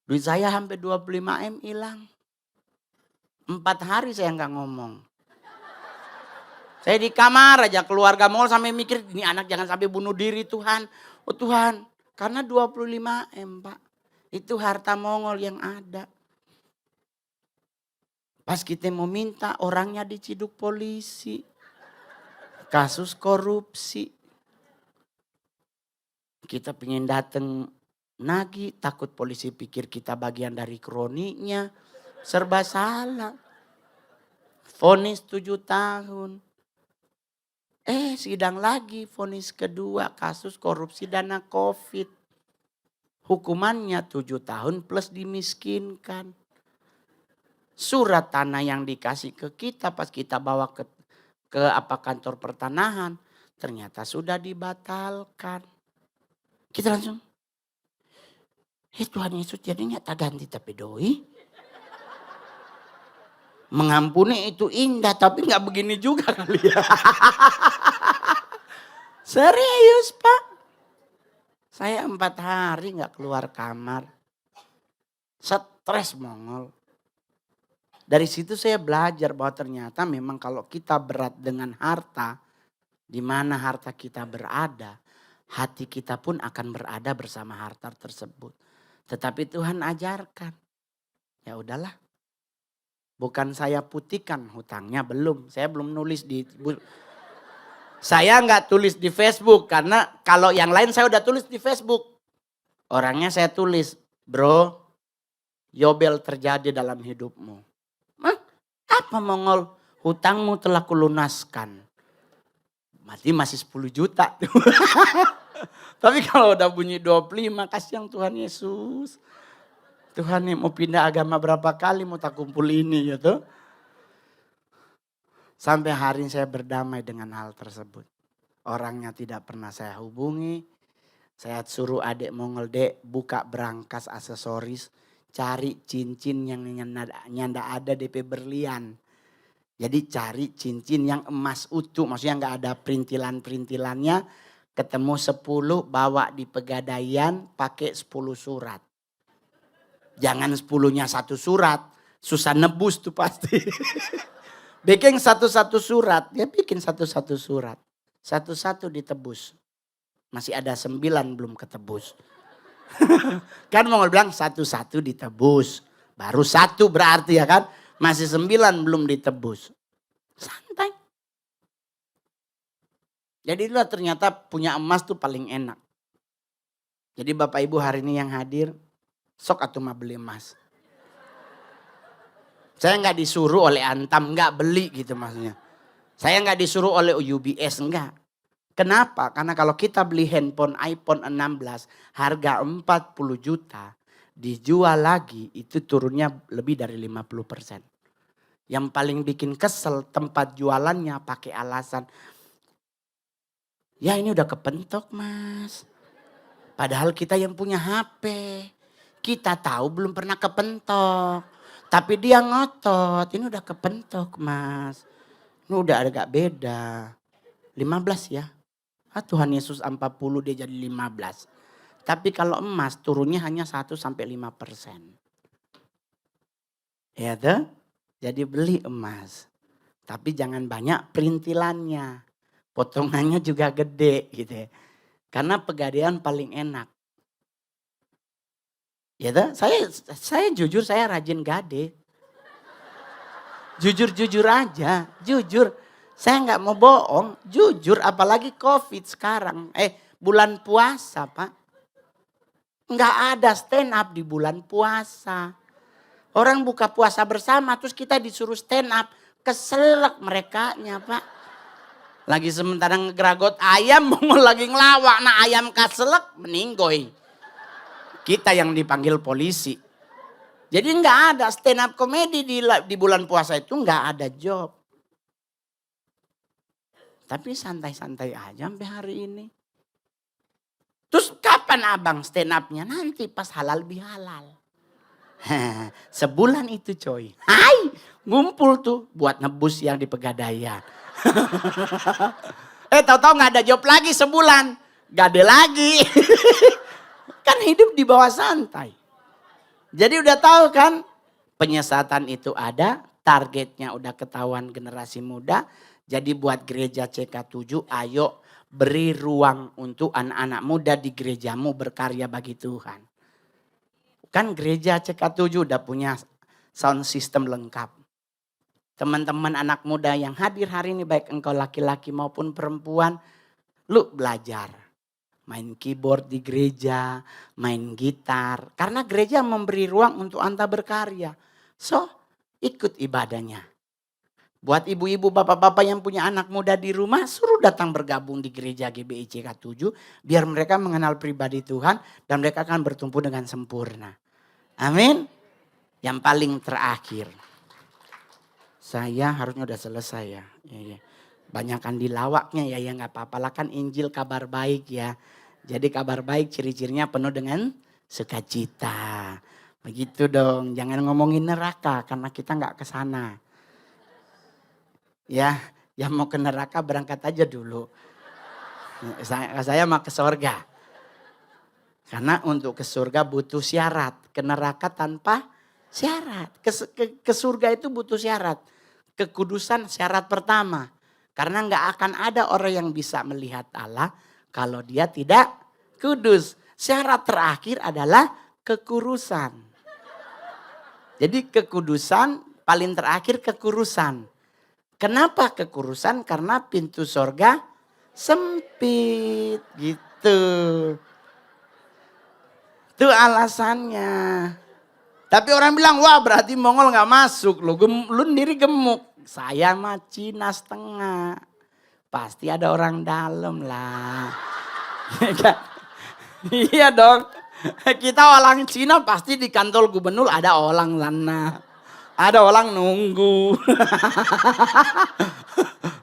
Duit saya sampai 25M hilang. 4 hari saya nggak ngomong. Saya di kamar aja keluarga Mongol sampai mikir ini anak jangan sampai bunuh diri Tuhan. Oh Tuhan, karena 25M Pak. Itu harta Mongol yang ada. Pas kita mau minta orangnya diciduk polisi. Kasus korupsi. Kita pengen datang nagih, takut polisi pikir kita bagian dari kroniknya. Serba salah. Vonis 7 tahun. Sidang lagi vonis kedua kasus korupsi dana COVID. Hukumannya 7 tahun plus dimiskinkan. Surat tanah yang dikasih ke kita pas kita bawa ke kantor pertanahan. Ternyata sudah dibatalkan. Kita langsung. Tuhan Yesus jadinya tak ganti tapi doi. Mengampuni itu indah, tapi nggak begini juga kali ya. Serius Pak. Saya 4 hari nggak keluar kamar. Stres mongol. Dari situ saya belajar bahwa ternyata memang kalau kita berat dengan harta, di mana harta kita berada, hati kita pun akan berada bersama harta tersebut. Tetapi Tuhan ajarkan, ya udahlah. Bukan saya putihkan hutangnya, belum. Saya belum nulis saya nggak tulis di Facebook karena kalau yang lain saya udah tulis di Facebook. Orangnya saya tulis, bro, Yobel terjadi dalam hidupmu. Apa mongol? Hutangmu telah kulunaskan. Mati masih 10 juta. Tapi kalau udah bunyi 25, kasihan Tuhan Yesus. Tuhan nih mau pindah agama berapa kali mau tak kumpul ini gitu. Sampai hari ini saya berdamai dengan hal tersebut. Orangnya tidak pernah saya hubungi. Saya suruh adik mongol, dek buka berangkas aksesoris. Cari cincin yang nyanda ada DP berlian. Jadi cari cincin yang emas utuh. Maksudnya nggak ada perintilan-perintilannya. Ketemu 10 bawa di pegadaian pakai 10 surat. Jangan 10-nya satu surat. Susah nebus tuh pasti. Bikin satu-satu surat. Dia bikin satu-satu surat. Satu-satu ditebus. Masih ada 9 belum ketebus. Kan mau bilang satu-satu ditebus. Baru 1 berarti ya kan. Masih 9 belum ditebus. Santai. Jadi itulah ternyata punya emas tuh paling enak. Jadi Bapak Ibu hari ini yang hadir. Sok atuh mah beli emas. Saya nggak disuruh oleh Antam, nggak beli gitu maksudnya. Saya nggak disuruh oleh UBS, enggak. Kenapa? Karena kalau kita beli handphone iPhone 16 harga 40 juta. Dijual lagi itu turunnya lebih dari 50%. Yang paling bikin kesel tempat jualannya pakai alasan. Ya ini udah kepentok mas. Padahal kita yang punya HP. Kita tahu belum pernah kepentok. Tapi dia ngotot. Ini udah kepentok mas. Ini udah agak beda. 15 ya. Tuhan Yesus 40 dia jadi 15. Tapi kalau emas turunnya hanya 1-5%. Ya tuh. Jadi beli emas. Tapi jangan banyak perintilannya. Potongannya juga gede gitu ya. Karena pegadaian paling enak. Ya tuh, saya jujur saya rajin gade. Jujur aja, jujur. Saya nggak mau bohong, jujur apalagi COVID sekarang. Bulan puasa Pak. Nggak ada stand up di bulan puasa. Orang buka puasa bersama terus kita disuruh stand up. Keselak merekanya Pak. Lagi sementara ngegeragot ayam mau lagi ngelawak. Nah ayam keselak meninggoy. Kita yang dipanggil polisi. Jadi nggak ada stand up komedi di bulan puasa itu nggak ada job. Tapi santai-santai aja sampai hari ini. Terus kapan abang stand upnya? Nanti pas halal bihalal. Sebulan itu coy. Hai, ngumpul tuh buat nebus yang di pegadaian. Tahu-tahu nggak ada job lagi sebulan. Gade lagi. Kan hidup di bawah santai. Jadi udah tahu kan penyesatan itu ada. Targetnya udah ketahuan generasi muda. Jadi buat gereja CK7 ayo beri ruang untuk anak-anak muda di gerejamu berkarya bagi Tuhan. Kan gereja CK7 udah punya sound system lengkap. Teman-teman anak muda yang hadir hari ini baik engkau laki-laki maupun perempuan. Lu belajar. Main keyboard di gereja, main gitar. Karena gereja memberi ruang untuk anda berkarya. So ikut ibadahnya. Buat ibu-ibu, bapak-bapak yang punya anak muda di rumah, suruh datang bergabung di gereja GBI CK7. Biar mereka mengenal pribadi Tuhan dan mereka akan bertumbuh dengan sempurna. Amin. Yang paling terakhir. Saya harusnya udah selesai ya. Banyakan dilawaknya ya nggak apa-apa lah kan Injil kabar baik ya. Jadi kabar baik ciri-cirinya penuh dengan sukacita. Begitu dong, jangan ngomongin neraka karena kita nggak ke sana. Ya, yang mau ke neraka berangkat aja dulu. Saya mau ke surga. Karena untuk ke surga butuh syarat. Ke neraka tanpa syarat. Ke surga itu butuh syarat. Kekudusan syarat pertama. Karena nggak akan ada orang yang bisa melihat Allah kalau dia tidak kudus. Syarat terakhir adalah kekurusan. Jadi kekudusan paling terakhir kekurusan. Kenapa kekurusan? Karena pintu surga sempit gitu. Itu alasannya. Tapi orang bilang, wah berarti Mongol gak masuk. Lu sendiri gemuk. Saya mah Cina setengah. Pasti ada orang dalam lah. Iya dong. Kita orang Cina pasti di kantor gubernur ada orang sana. Ada orang nunggu.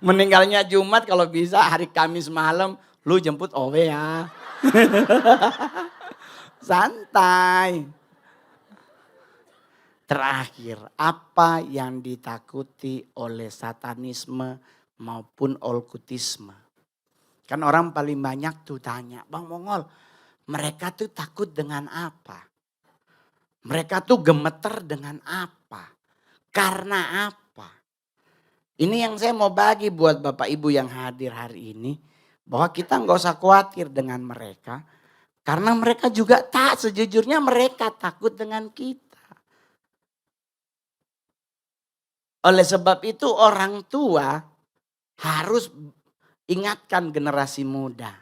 Meninggalnya Jumat kalau bisa hari Kamis malam. Lu jemput Owe ya. Santai. Terakhir, apa yang ditakuti oleh satanisme maupun okkultisme? Kan orang paling banyak tuh tanya, Bang Mongol, mereka tuh takut dengan apa? Mereka tuh gemeter dengan apa? Karena apa? Ini yang saya mau bagi buat Bapak Ibu yang hadir hari ini. Bahwa kita nggak usah khawatir dengan mereka. Karena mereka juga sejujurnya mereka takut dengan kita. Oleh sebab itu orang tua harus ingatkan generasi muda.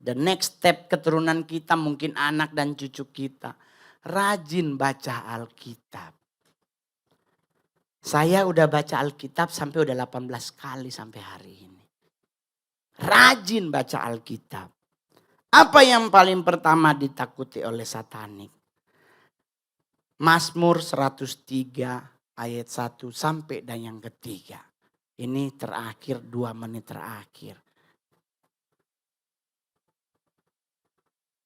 The next step keturunan kita mungkin anak dan cucu kita. Rajin baca Alkitab. Saya udah baca Alkitab sampai udah 18 kali sampai hari ini. Rajin baca Alkitab. Apa yang paling pertama ditakuti oleh satanik? Mazmur 103 ayat 1 sampai dan yang ketiga. Ini terakhir 2 menit terakhir.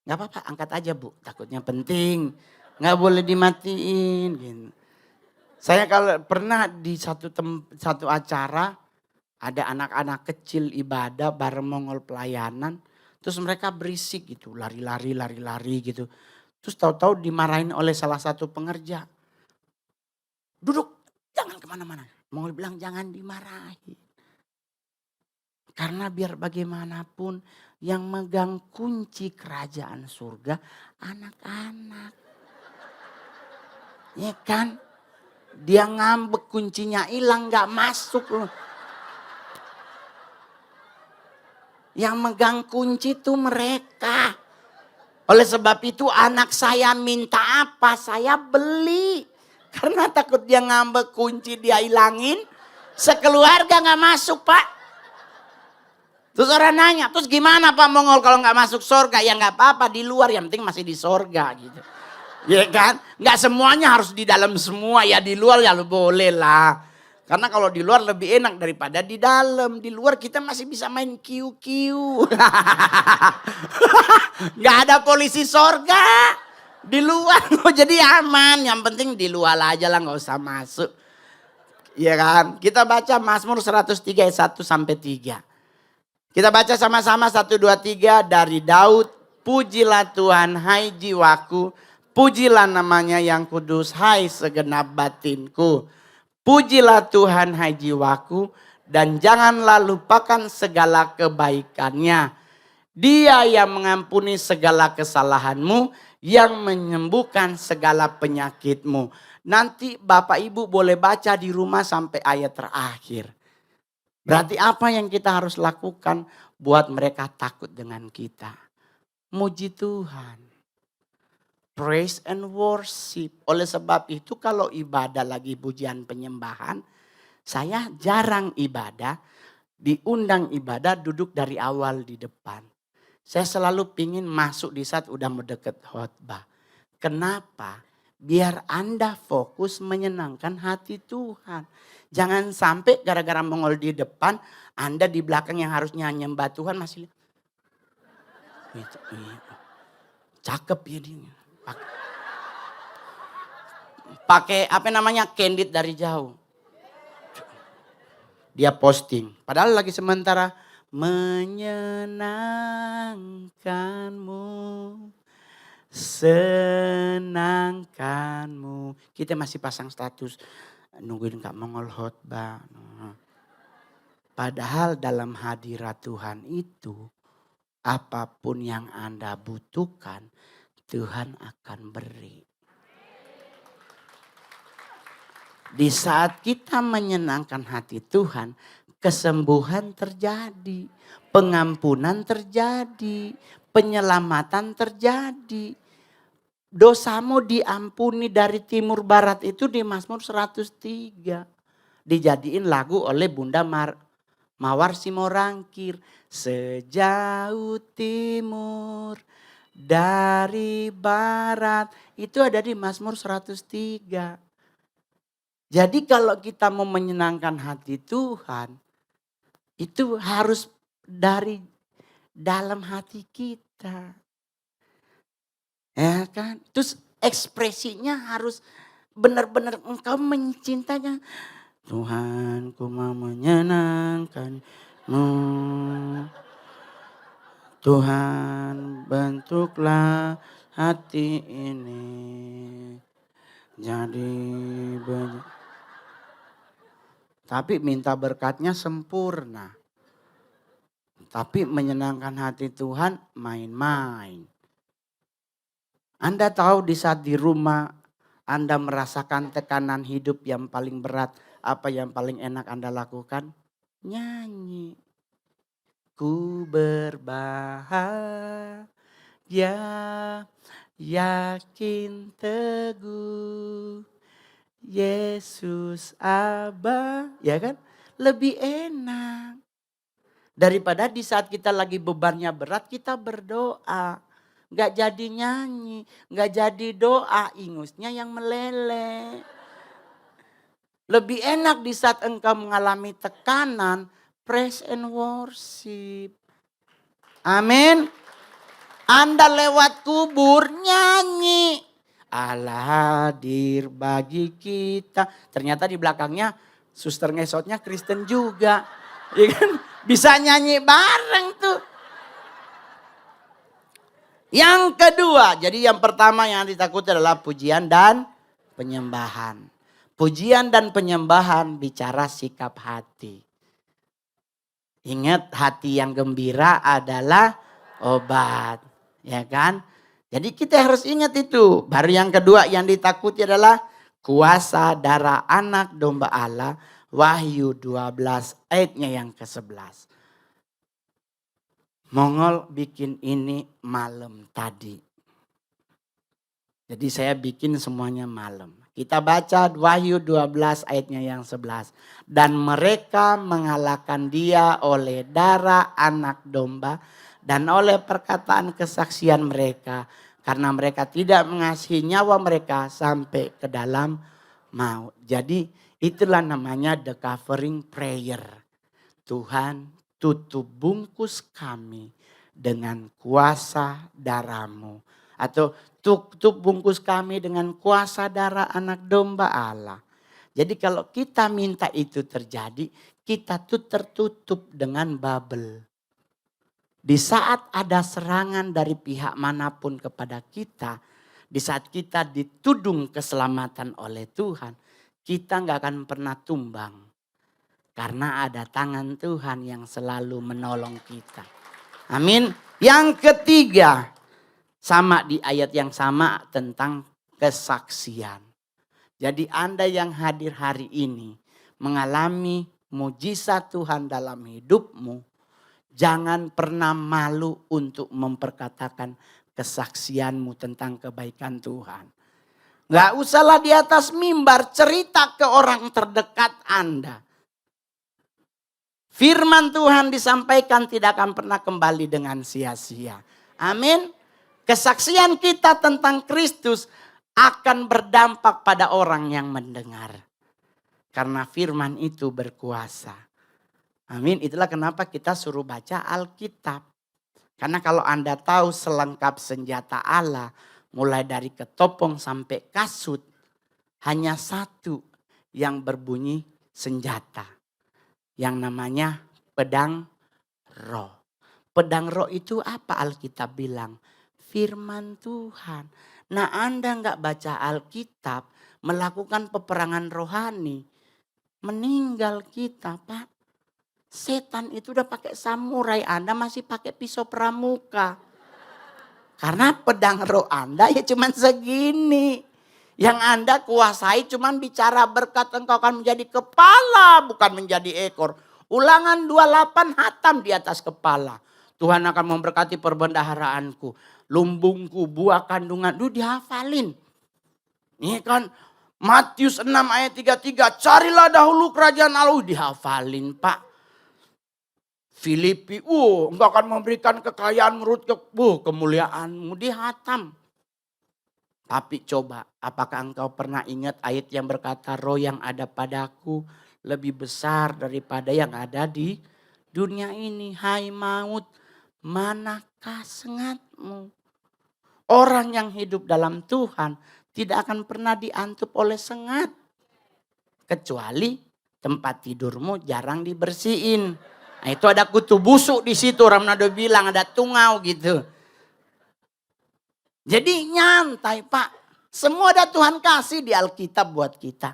Gak apa-apa angkat aja Bu, takutnya penting. Gak boleh dimatiin. Gitu. Saya kalau pernah di satu acara ada anak-anak kecil ibadah bareng Mongol pelayanan. Terus mereka berisik gitu, lari-lari gitu. Terus tahu-tahu dimarahin oleh salah satu pengerja. Duduk, jangan kemana-mana. Mongol bilang jangan dimarahin. Karena biar bagaimanapun yang megang kunci kerajaan surga anak-anak. Ya kan? Dia ngambek kuncinya hilang gak masuk loh. Yang megang kunci itu mereka. Oleh sebab itu anak saya minta apa saya beli. Karena takut dia ngambek kunci dia hilangin. Sekeluarga gak masuk Pak. Terus orang nanya, terus gimana Pak Mongol kalau gak masuk surga? Ya gak apa-apa di luar yang penting masih di surga gitu. Ya kan? Gak semuanya harus di dalam semua ya di luar ya lu boleh lah. Karena kalau di luar lebih enak daripada di dalam. Di luar kita masih bisa main kiu-kiu. Gak ada polisi sorga. Di luar jadi aman. Yang penting di luar aja lah gak usah masuk. Iya kan? Kita baca Mazmur 103 ayat 1 sampai 3. Kita baca sama-sama 1, 2, 3 dari Daud. Pujilah Tuhan hai jiwaku. Pujilah namanya yang kudus hai segenap batinku. Pujilah Tuhan hai jiwaku dan janganlah lupakan segala kebaikannya. Dia yang mengampuni segala kesalahanmu, yang menyembuhkan segala penyakitmu. Nanti Bapak Ibu boleh baca di rumah sampai ayat terakhir. Berarti apa yang kita harus lakukan buat mereka takut dengan kita? Muji Tuhan. Praise and worship. Oleh sebab itu kalau ibadah lagi pujian penyembahan. Saya jarang ibadah. Diundang ibadah duduk dari awal di depan. Saya selalu pingin masuk di saat udah mau deket khotbah. Kenapa? Biar Anda fokus menyenangkan hati Tuhan. Jangan sampai gara-gara Mongol di depan. Anda di belakang yang harusnya nyembah Tuhan masih. Cakep ya dia. Pakai apa namanya candid dari jauh. Dia posting. Padahal lagi sementara menyenangkanmu, senangkanmu. Kita masih pasang status nungguin Kak Mongol khotbah. Padahal dalam hadirat Tuhan itu apapun yang Anda butuhkan Tuhan akan beri. Di saat kita menyenangkan hati Tuhan, kesembuhan terjadi, pengampunan terjadi, penyelamatan terjadi. Dosamu diampuni dari timur barat itu di Mazmur 103. Dijadiin lagu oleh Bunda Mawar Simorangkir. Sejauh timur dari barat. Itu ada di Mazmur 103. Jadi kalau kita mau menyenangkan hati Tuhan, itu harus dari dalam hati kita. Ya kan? Terus ekspresinya harus benar-benar engkau mencintanya. Tuhan, ku mau menyenangkanmu. Tuhan, bentuklah hati ini jadi banyak. Tapi minta berkatnya sempurna. Tapi menyenangkan hati Tuhan main-main. Anda tahu di saat di rumah Anda merasakan tekanan hidup yang paling berat. Apa yang paling enak Anda lakukan? Nyanyi. Ku berbahagia, yakin teguh. Yesus Aba, ya kan? Lebih enak. Daripada di saat kita lagi bebannya berat kita berdoa. Gak jadi nyanyi, gak jadi doa, ingusnya yang meleleh. Lebih enak di saat engkau mengalami tekanan, praise and worship. Amin. Anda lewat kubur nyanyi. Allah hadir bagi kita. Ternyata di belakangnya suster ngesotnya Kristen juga. Ya kan? Bisa nyanyi bareng tuh. Yang kedua, jadi yang pertama yang ditakuti adalah pujian dan penyembahan. Pujian dan penyembahan bicara sikap hati. Ingat, hati yang gembira adalah obat. Ya kan? Jadi kita harus ingat itu. Baru yang kedua yang ditakuti adalah kuasa darah anak domba Allah. Wahyu 12 ayatnya yang ke-11. Mongol bikin ini malam tadi. Jadi saya bikin semuanya malam. Kita baca Wahyu 12 ayatnya yang 11. Dan mereka mengalahkan dia oleh darah anak domba dan oleh perkataan kesaksian mereka. Karena mereka tidak mengasihi nyawa mereka sampai ke dalam maut. Jadi itulah namanya the covering prayer. Tuhan, tutup bungkus kami dengan kuasa darah-Mu. Atau tutup bungkus kami dengan kuasa darah anak domba Allah. Jadi kalau kita minta itu terjadi, kita tuh tertutup dengan bubble. Di saat ada serangan dari pihak manapun kepada kita, di saat kita ditudung keselamatan oleh Tuhan, kita gak akan pernah tumbang. Karena ada tangan Tuhan yang selalu menolong kita. Amin. Yang ketiga, sama di ayat yang sama tentang kesaksian. Jadi Anda yang hadir hari ini mengalami mujizat Tuhan dalam hidupmu, jangan pernah malu untuk memperkatakan kesaksianmu tentang kebaikan Tuhan. Gak usahlah di atas mimbar cerita ke orang terdekat Anda. Firman Tuhan disampaikan tidak akan pernah kembali dengan sia-sia. Amin. Kesaksian kita tentang Kristus akan berdampak pada orang yang mendengar. Karena firman itu berkuasa. Amin. Itulah kenapa kita suruh baca Alkitab. Karena kalau Anda tahu selengkap senjata Allah, mulai dari ketopong sampai kasut, hanya satu yang berbunyi senjata. yang namanya pedang roh. Pedang roh itu apa Alkitab bilang? Firman Tuhan. Nah Anda nggak baca Alkitab, melakukan peperangan rohani, meninggal kita Pak. Setan itu udah pakai samurai, Anda masih pakai pisau pramuka. Karena pedang roh Anda ya cuman segini. Yang Anda kuasai cuman bicara berkat engkau akan menjadi kepala bukan menjadi ekor. Ulangan 28 hatam di atas kepala. Tuhan akan memberkati perbendaharaanku. Lumbungku, buah kandungan. Dihafalin. Ini kan Matius 6 ayat 33. Carilah dahulu kerajaan Allah. Dihafalin Pak. Filipi, engkau akan memberikan kekayaan menurut kemuliaanmu, dihatam. Tapi coba, apakah engkau pernah ingat ayat yang berkata roh yang ada padaku lebih besar daripada yang ada di dunia ini. Hai maut, manakah sengatmu? Orang yang hidup dalam Tuhan tidak akan pernah diantup oleh sengat. Kecuali tempat tidurmu jarang dibersihin. Nah, itu ada kutu busuk di situ, orang Manado bilang ada tungau gitu. Jadi nyantai Pak. Semua ada Tuhan kasih di Alkitab buat kita.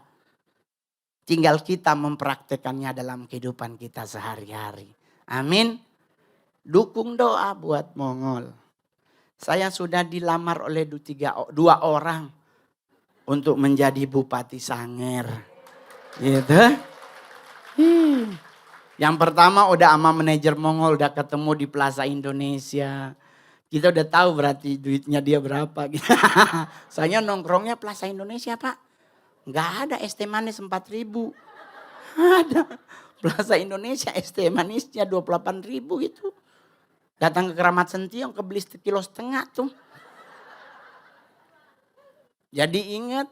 Tinggal kita mempraktekannya dalam kehidupan kita sehari-hari. Amin. Dukung doa buat Mongol. Saya sudah dilamar oleh dua orang untuk menjadi Bupati Sanger. Gitu. Yang pertama udah sama manajer Mongol, udah ketemu di Plaza Indonesia. Kita udah tahu berarti duitnya dia berapa. Soalnya nongkrongnya Plaza Indonesia Pak. Gak ada es teh manis 4.000. Ada. Plaza Indonesia es teh manisnya 28.000 gitu. Datang ke Keramat Sentiong kebeli 1,5 kilo tuh. Jadi ingat,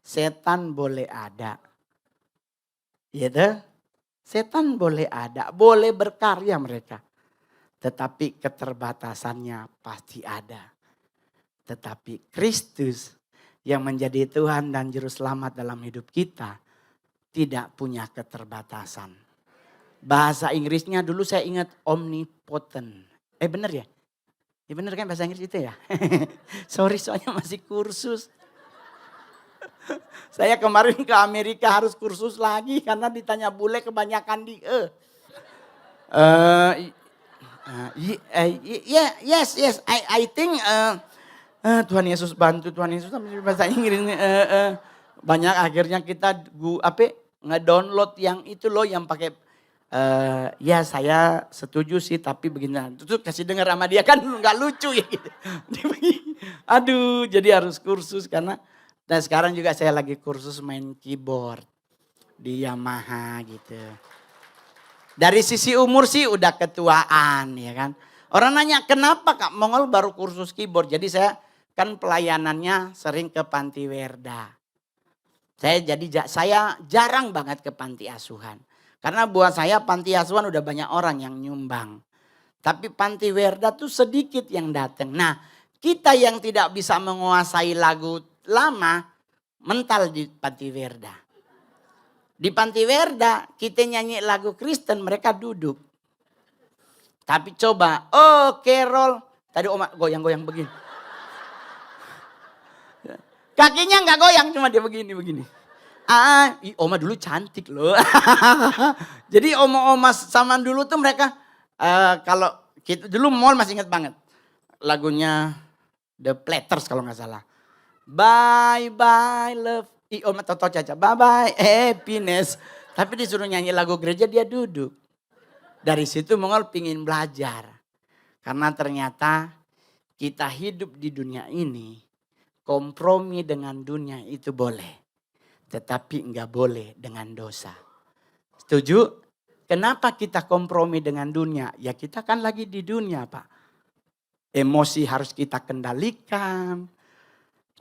setan boleh ada. Gitu. Setan boleh ada, boleh berkarya mereka. Tetapi keterbatasannya pasti ada. Tetapi Kristus yang menjadi Tuhan dan Juru Selamat dalam hidup kita tidak punya keterbatasan. Bahasa Inggrisnya dulu saya ingat omnipotent. Bener ya? Ya bener kan bahasa Inggris itu ya? Sorry soalnya masih kursus. Saya kemarin ke Amerika harus kursus lagi karena ditanya bule kebanyakan di yes, I think Tuhan Yesus bantu, Tuhan Yesus bahasa Inggris banyak akhirnya kita ngedownload yang itu loh yang pakai ya saya setuju sih tapi begini. Terus kasih dengar sama dia kan nggak lucu ya gitu. Aduh jadi harus kursus karena dan sekarang juga saya lagi kursus main keyboard di Yamaha gitu. Dari sisi umur sih udah ketuaan ya kan. Orang nanya kenapa Kak Mongol baru kursus keyboard. Jadi saya kan pelayanannya sering ke panti werda. Saya jarang banget ke panti asuhan. Karena buat saya panti asuhan udah banyak orang yang nyumbang. Tapi panti werda tuh sedikit yang datang. Nah kita yang tidak bisa menguasai lagu lama mental di panti werda. Di panti werda kita nyanyi lagu Kristen mereka duduk. Tapi coba, Carol. Tadi Oma goyang-goyang begini. Kakinya nggak goyang cuma dia begini. Oma dulu cantik loh. Jadi oma-oma zaman dulu tuh mereka kalau kita dulu mall masih inget banget. Lagunya The Platters kalau nggak salah. Bye bye love. Oma Toto Caca. Bye bye happiness. Tapi disuruh nyanyi lagu gereja dia duduk. Dari situ Mongol pingin belajar. Karena ternyata kita hidup di dunia ini. Kompromi dengan dunia itu boleh. Tetapi enggak boleh dengan dosa. Setuju? Kenapa kita kompromi dengan dunia? Ya kita kan lagi di dunia Pak. Emosi harus kita kendalikan.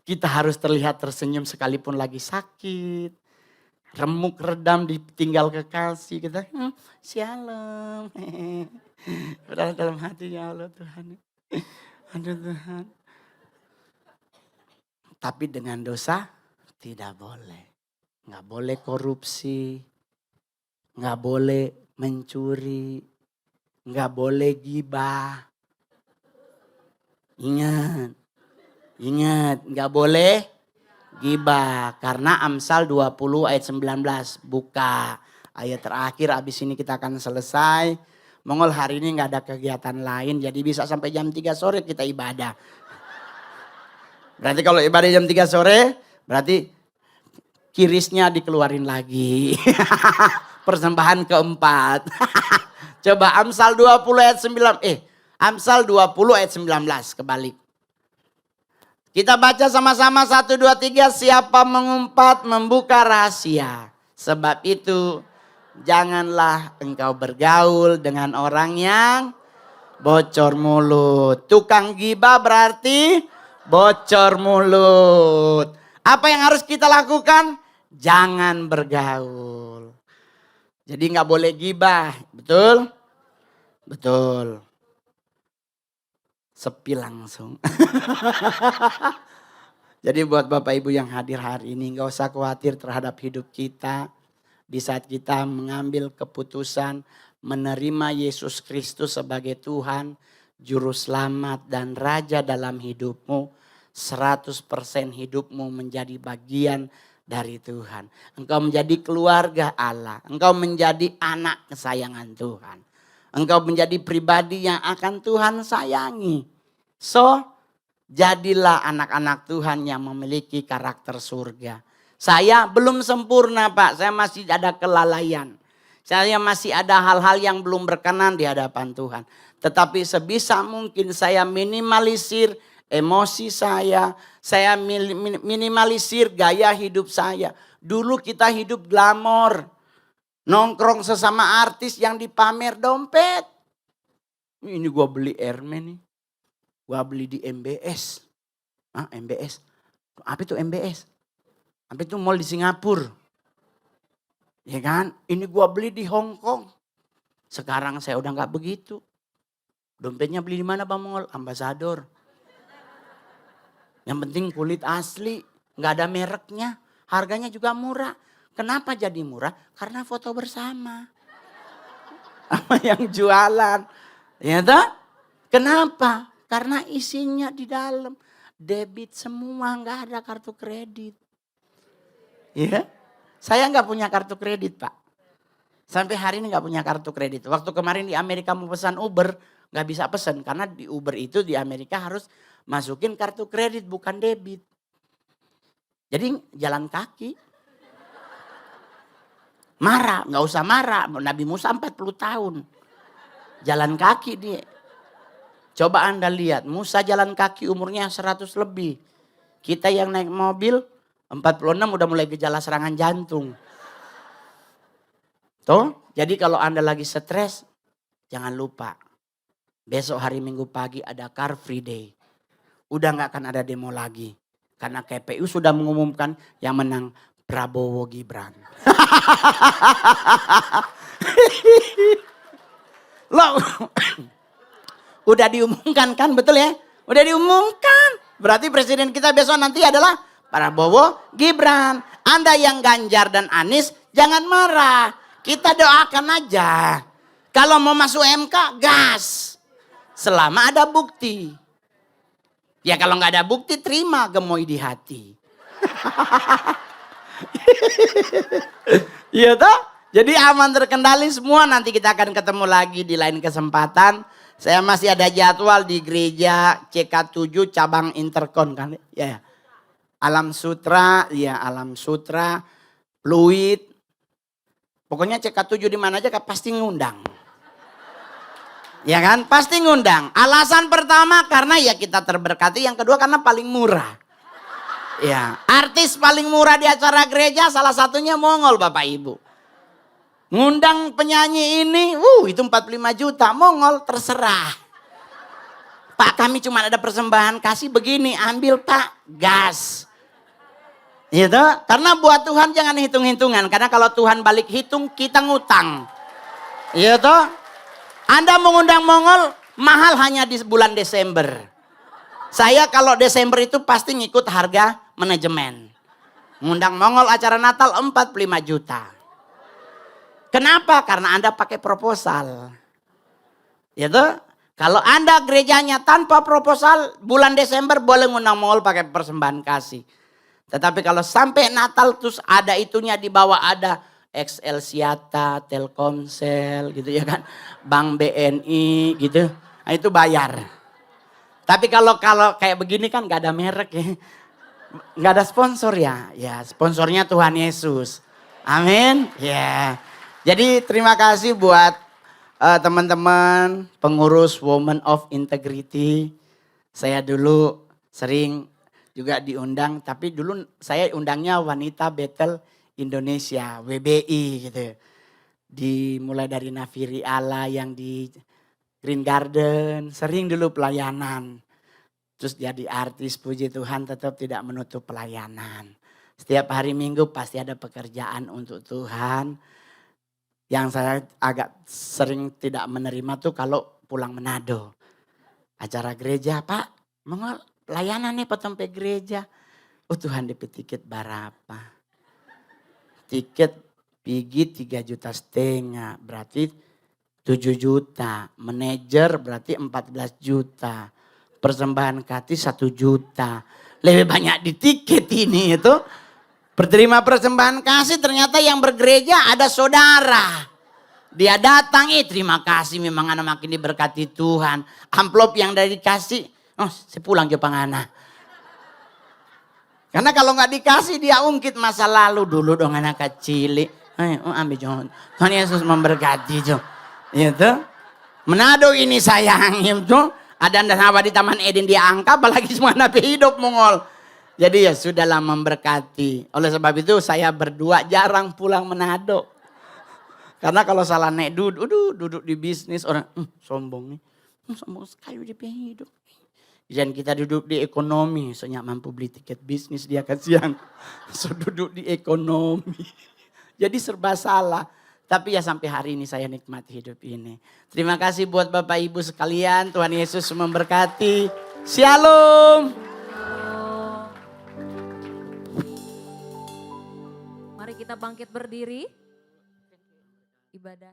Kita harus terlihat tersenyum sekalipun lagi sakit. Remuk redam ditinggal kekasih. Kita shalom. Padahal dalam hati ya Allah Tuhan. Aduh Tuhan. Tapi dengan dosa tidak boleh. Nggak boleh korupsi. nggak boleh mencuri, nggak boleh gibah. Ingat, nggak boleh gibah. Karena Amsal 20 ayat 19, buka ayat terakhir, abis ini kita akan selesai. Mongol hari ini nggak ada kegiatan lain, jadi bisa sampai jam 3 sore kita ibadah. Berarti kalau ibadah jam 3 sore, berarti kirisnya dikeluarin lagi. Persembahan keempat. Coba Amsal 20 ayat 9. Amsal 20 ayat 19 kebalik. Kita baca sama-sama 1, 2, 3. Siapa mengumpat membuka rahasia. Sebab itu janganlah engkau bergaul dengan orang yang bocor mulut. Tukang gibah berarti bocor mulut. Apa yang harus kita lakukan? Jangan bergaul. Jadi nggak boleh gibah, betul? Betul. Sepi langsung. Jadi buat Bapak Ibu yang hadir hari ini, nggak usah khawatir terhadap hidup kita. Di saat kita mengambil keputusan menerima Yesus Kristus sebagai Tuhan, Juru Selamat dan Raja dalam hidupmu, 100% hidupmu menjadi bagian dari Tuhan. Engkau menjadi keluarga Allah. Engkau menjadi anak kesayangan Tuhan. Engkau menjadi pribadi yang akan Tuhan sayangi. So, jadilah anak-anak Tuhan yang memiliki karakter surga. Saya belum sempurna Pak, saya masih ada kelalaian. Saya masih ada hal-hal yang belum berkenan di hadapan Tuhan. Tetapi sebisa mungkin saya minimalisir emosi saya minimalisir gaya hidup saya. Dulu kita hidup glamor. Nongkrong sesama artis yang dipamer dompet. Ini gua beli Airman nih. Gua beli di MBS. MBS. Apa itu MBS? Apa itu mall di Singapura? Ya kan? Ini gua beli di Hong Kong. Sekarang saya udah gak begitu. Dompetnya beli di mana Bang Mongol? Ambasador. Yang penting kulit asli, nggak ada mereknya, harganya juga murah. Kenapa jadi murah? Karena foto bersama. Sama yang jualan. Ya toh? Kenapa? Karena isinya di dalam. Debit semua, nggak ada kartu kredit. Ya, saya nggak punya kartu kredit Pak. Sampai hari ini nggak punya kartu kredit. Waktu kemarin di Amerika mau pesan Uber, nggak bisa pesan. Karena di Uber itu di Amerika harus masukin kartu kredit bukan debit. Jadi jalan kaki. Marah, nggak usah marah. Nabi Musa 40 tahun. Jalan kaki dia. Coba Anda lihat, Musa jalan kaki umurnya 100 lebih. Kita yang naik mobil 46 udah mulai gejala serangan jantung. Tuh, jadi kalau Anda lagi stres, jangan lupa. Besok hari Minggu pagi ada Car Free Day. Udah gak akan ada demo lagi. Karena KPU sudah mengumumkan yang menang Prabowo Gibran. Loh, udah diumumkan kan, betul ya? Udah diumumkan. Berarti presiden kita besok nanti adalah Prabowo Gibran. Anda yang Ganjar dan Anies jangan marah. Kita doakan aja. Kalau mau masuk MK, gas. Selama ada bukti. Ya kalau nggak ada bukti, terima gemoy di hati. Iya toh? Jadi aman terkendali semua. Nanti kita akan ketemu lagi di lain kesempatan. Saya masih ada jadwal di gereja CK7 cabang Interkon kan? Ya. Alam Sutra, ya Alam Sutra, Pluit. Pokoknya CK7 di mana aja pasti ngundang. Ya kan, pasti ngundang. Alasan pertama karena ya kita terberkati, yang kedua karena paling murah. Ya, artis paling murah di acara gereja salah satunya Mongol Bapak Ibu. Ngundang penyanyi ini, itu 45 juta, Mongol terserah. Pak kami cuma ada persembahan, kasih begini, ambil Pak, gas. Gitu, karena buat Tuhan jangan hitung-hitungan, karena kalau Tuhan balik hitung kita ngutang. Gitu. Anda mengundang Mongol mahal hanya di bulan Desember. Saya kalau Desember itu pasti ngikut harga manajemen. Mengundang Mongol acara Natal 45 juta. Kenapa? Karena Anda pakai proposal. Ya toh? Kalau Anda gerejanya tanpa proposal, bulan Desember boleh ngundang mall pakai persembahan kasih. Tetapi kalau sampai Natal terus ada itunya di bawah, ada XL Siata, Telkomsel gitu ya kan. Bank BNI gitu. Nah, itu bayar. Tapi kalau kayak begini kan gak ada merek ya. Gak ada sponsor ya. Ya sponsornya Tuhan Yesus. Amin. Ya. Jadi terima kasih buat teman-teman pengurus Women of Integrity. Saya dulu sering juga diundang, tapi dulu saya undangnya Wanita Bethel Indonesia, WBI gitu. Dimulai dari Nafiri Allah yang di Green Garden, sering dulu pelayanan. Terus jadi artis, puji Tuhan tetap tidak menutup pelayanan. Setiap hari Minggu pasti ada pekerjaan untuk Tuhan. Yang saya agak sering tidak menerima tuh kalau pulang Manado. Acara gereja, Pak, mau pelayanan nih sampai gereja. Oh Tuhan DP tiket berapa? Tiket pergi 3,5 juta, berarti 7 juta. Manajer berarti 14 juta. Persembahan kati 1 juta. Lebih banyak di tiket ini itu. Berterima persembahan kasih, ternyata yang bergereja ada saudara. Dia datang, terima kasih memang anak makin diberkati Tuhan. Amplop yang dari dikasih, oh saya pulang ke Pangana. Karena kalau nggak dikasih dia ungkit masa lalu dulu dong anak kecil. Ambil John. Tuhan Yesus memberkati jo. Itu. Manado ini sayang itu. Ada Nawa di Taman Eden dia angkat, apalagi semua nabi hidup Mongol. Jadi ya sudahlah memberkati. Oleh sebab itu saya berdua jarang pulang Manado. Karena kalau salah naik duduk di bisnis orang sombong nih. Sombong sekali dia hidup. Dan kita duduk di ekonomi, soalnya mampu beli tiket bisnis dia kasihan. So duduk di ekonomi. Jadi serba salah. Tapi ya sampai hari ini saya nikmati hidup ini. Terima kasih buat Bapak Ibu sekalian. Tuhan Yesus memberkati. Shalom. Mari kita bangkit berdiri. Ibadah.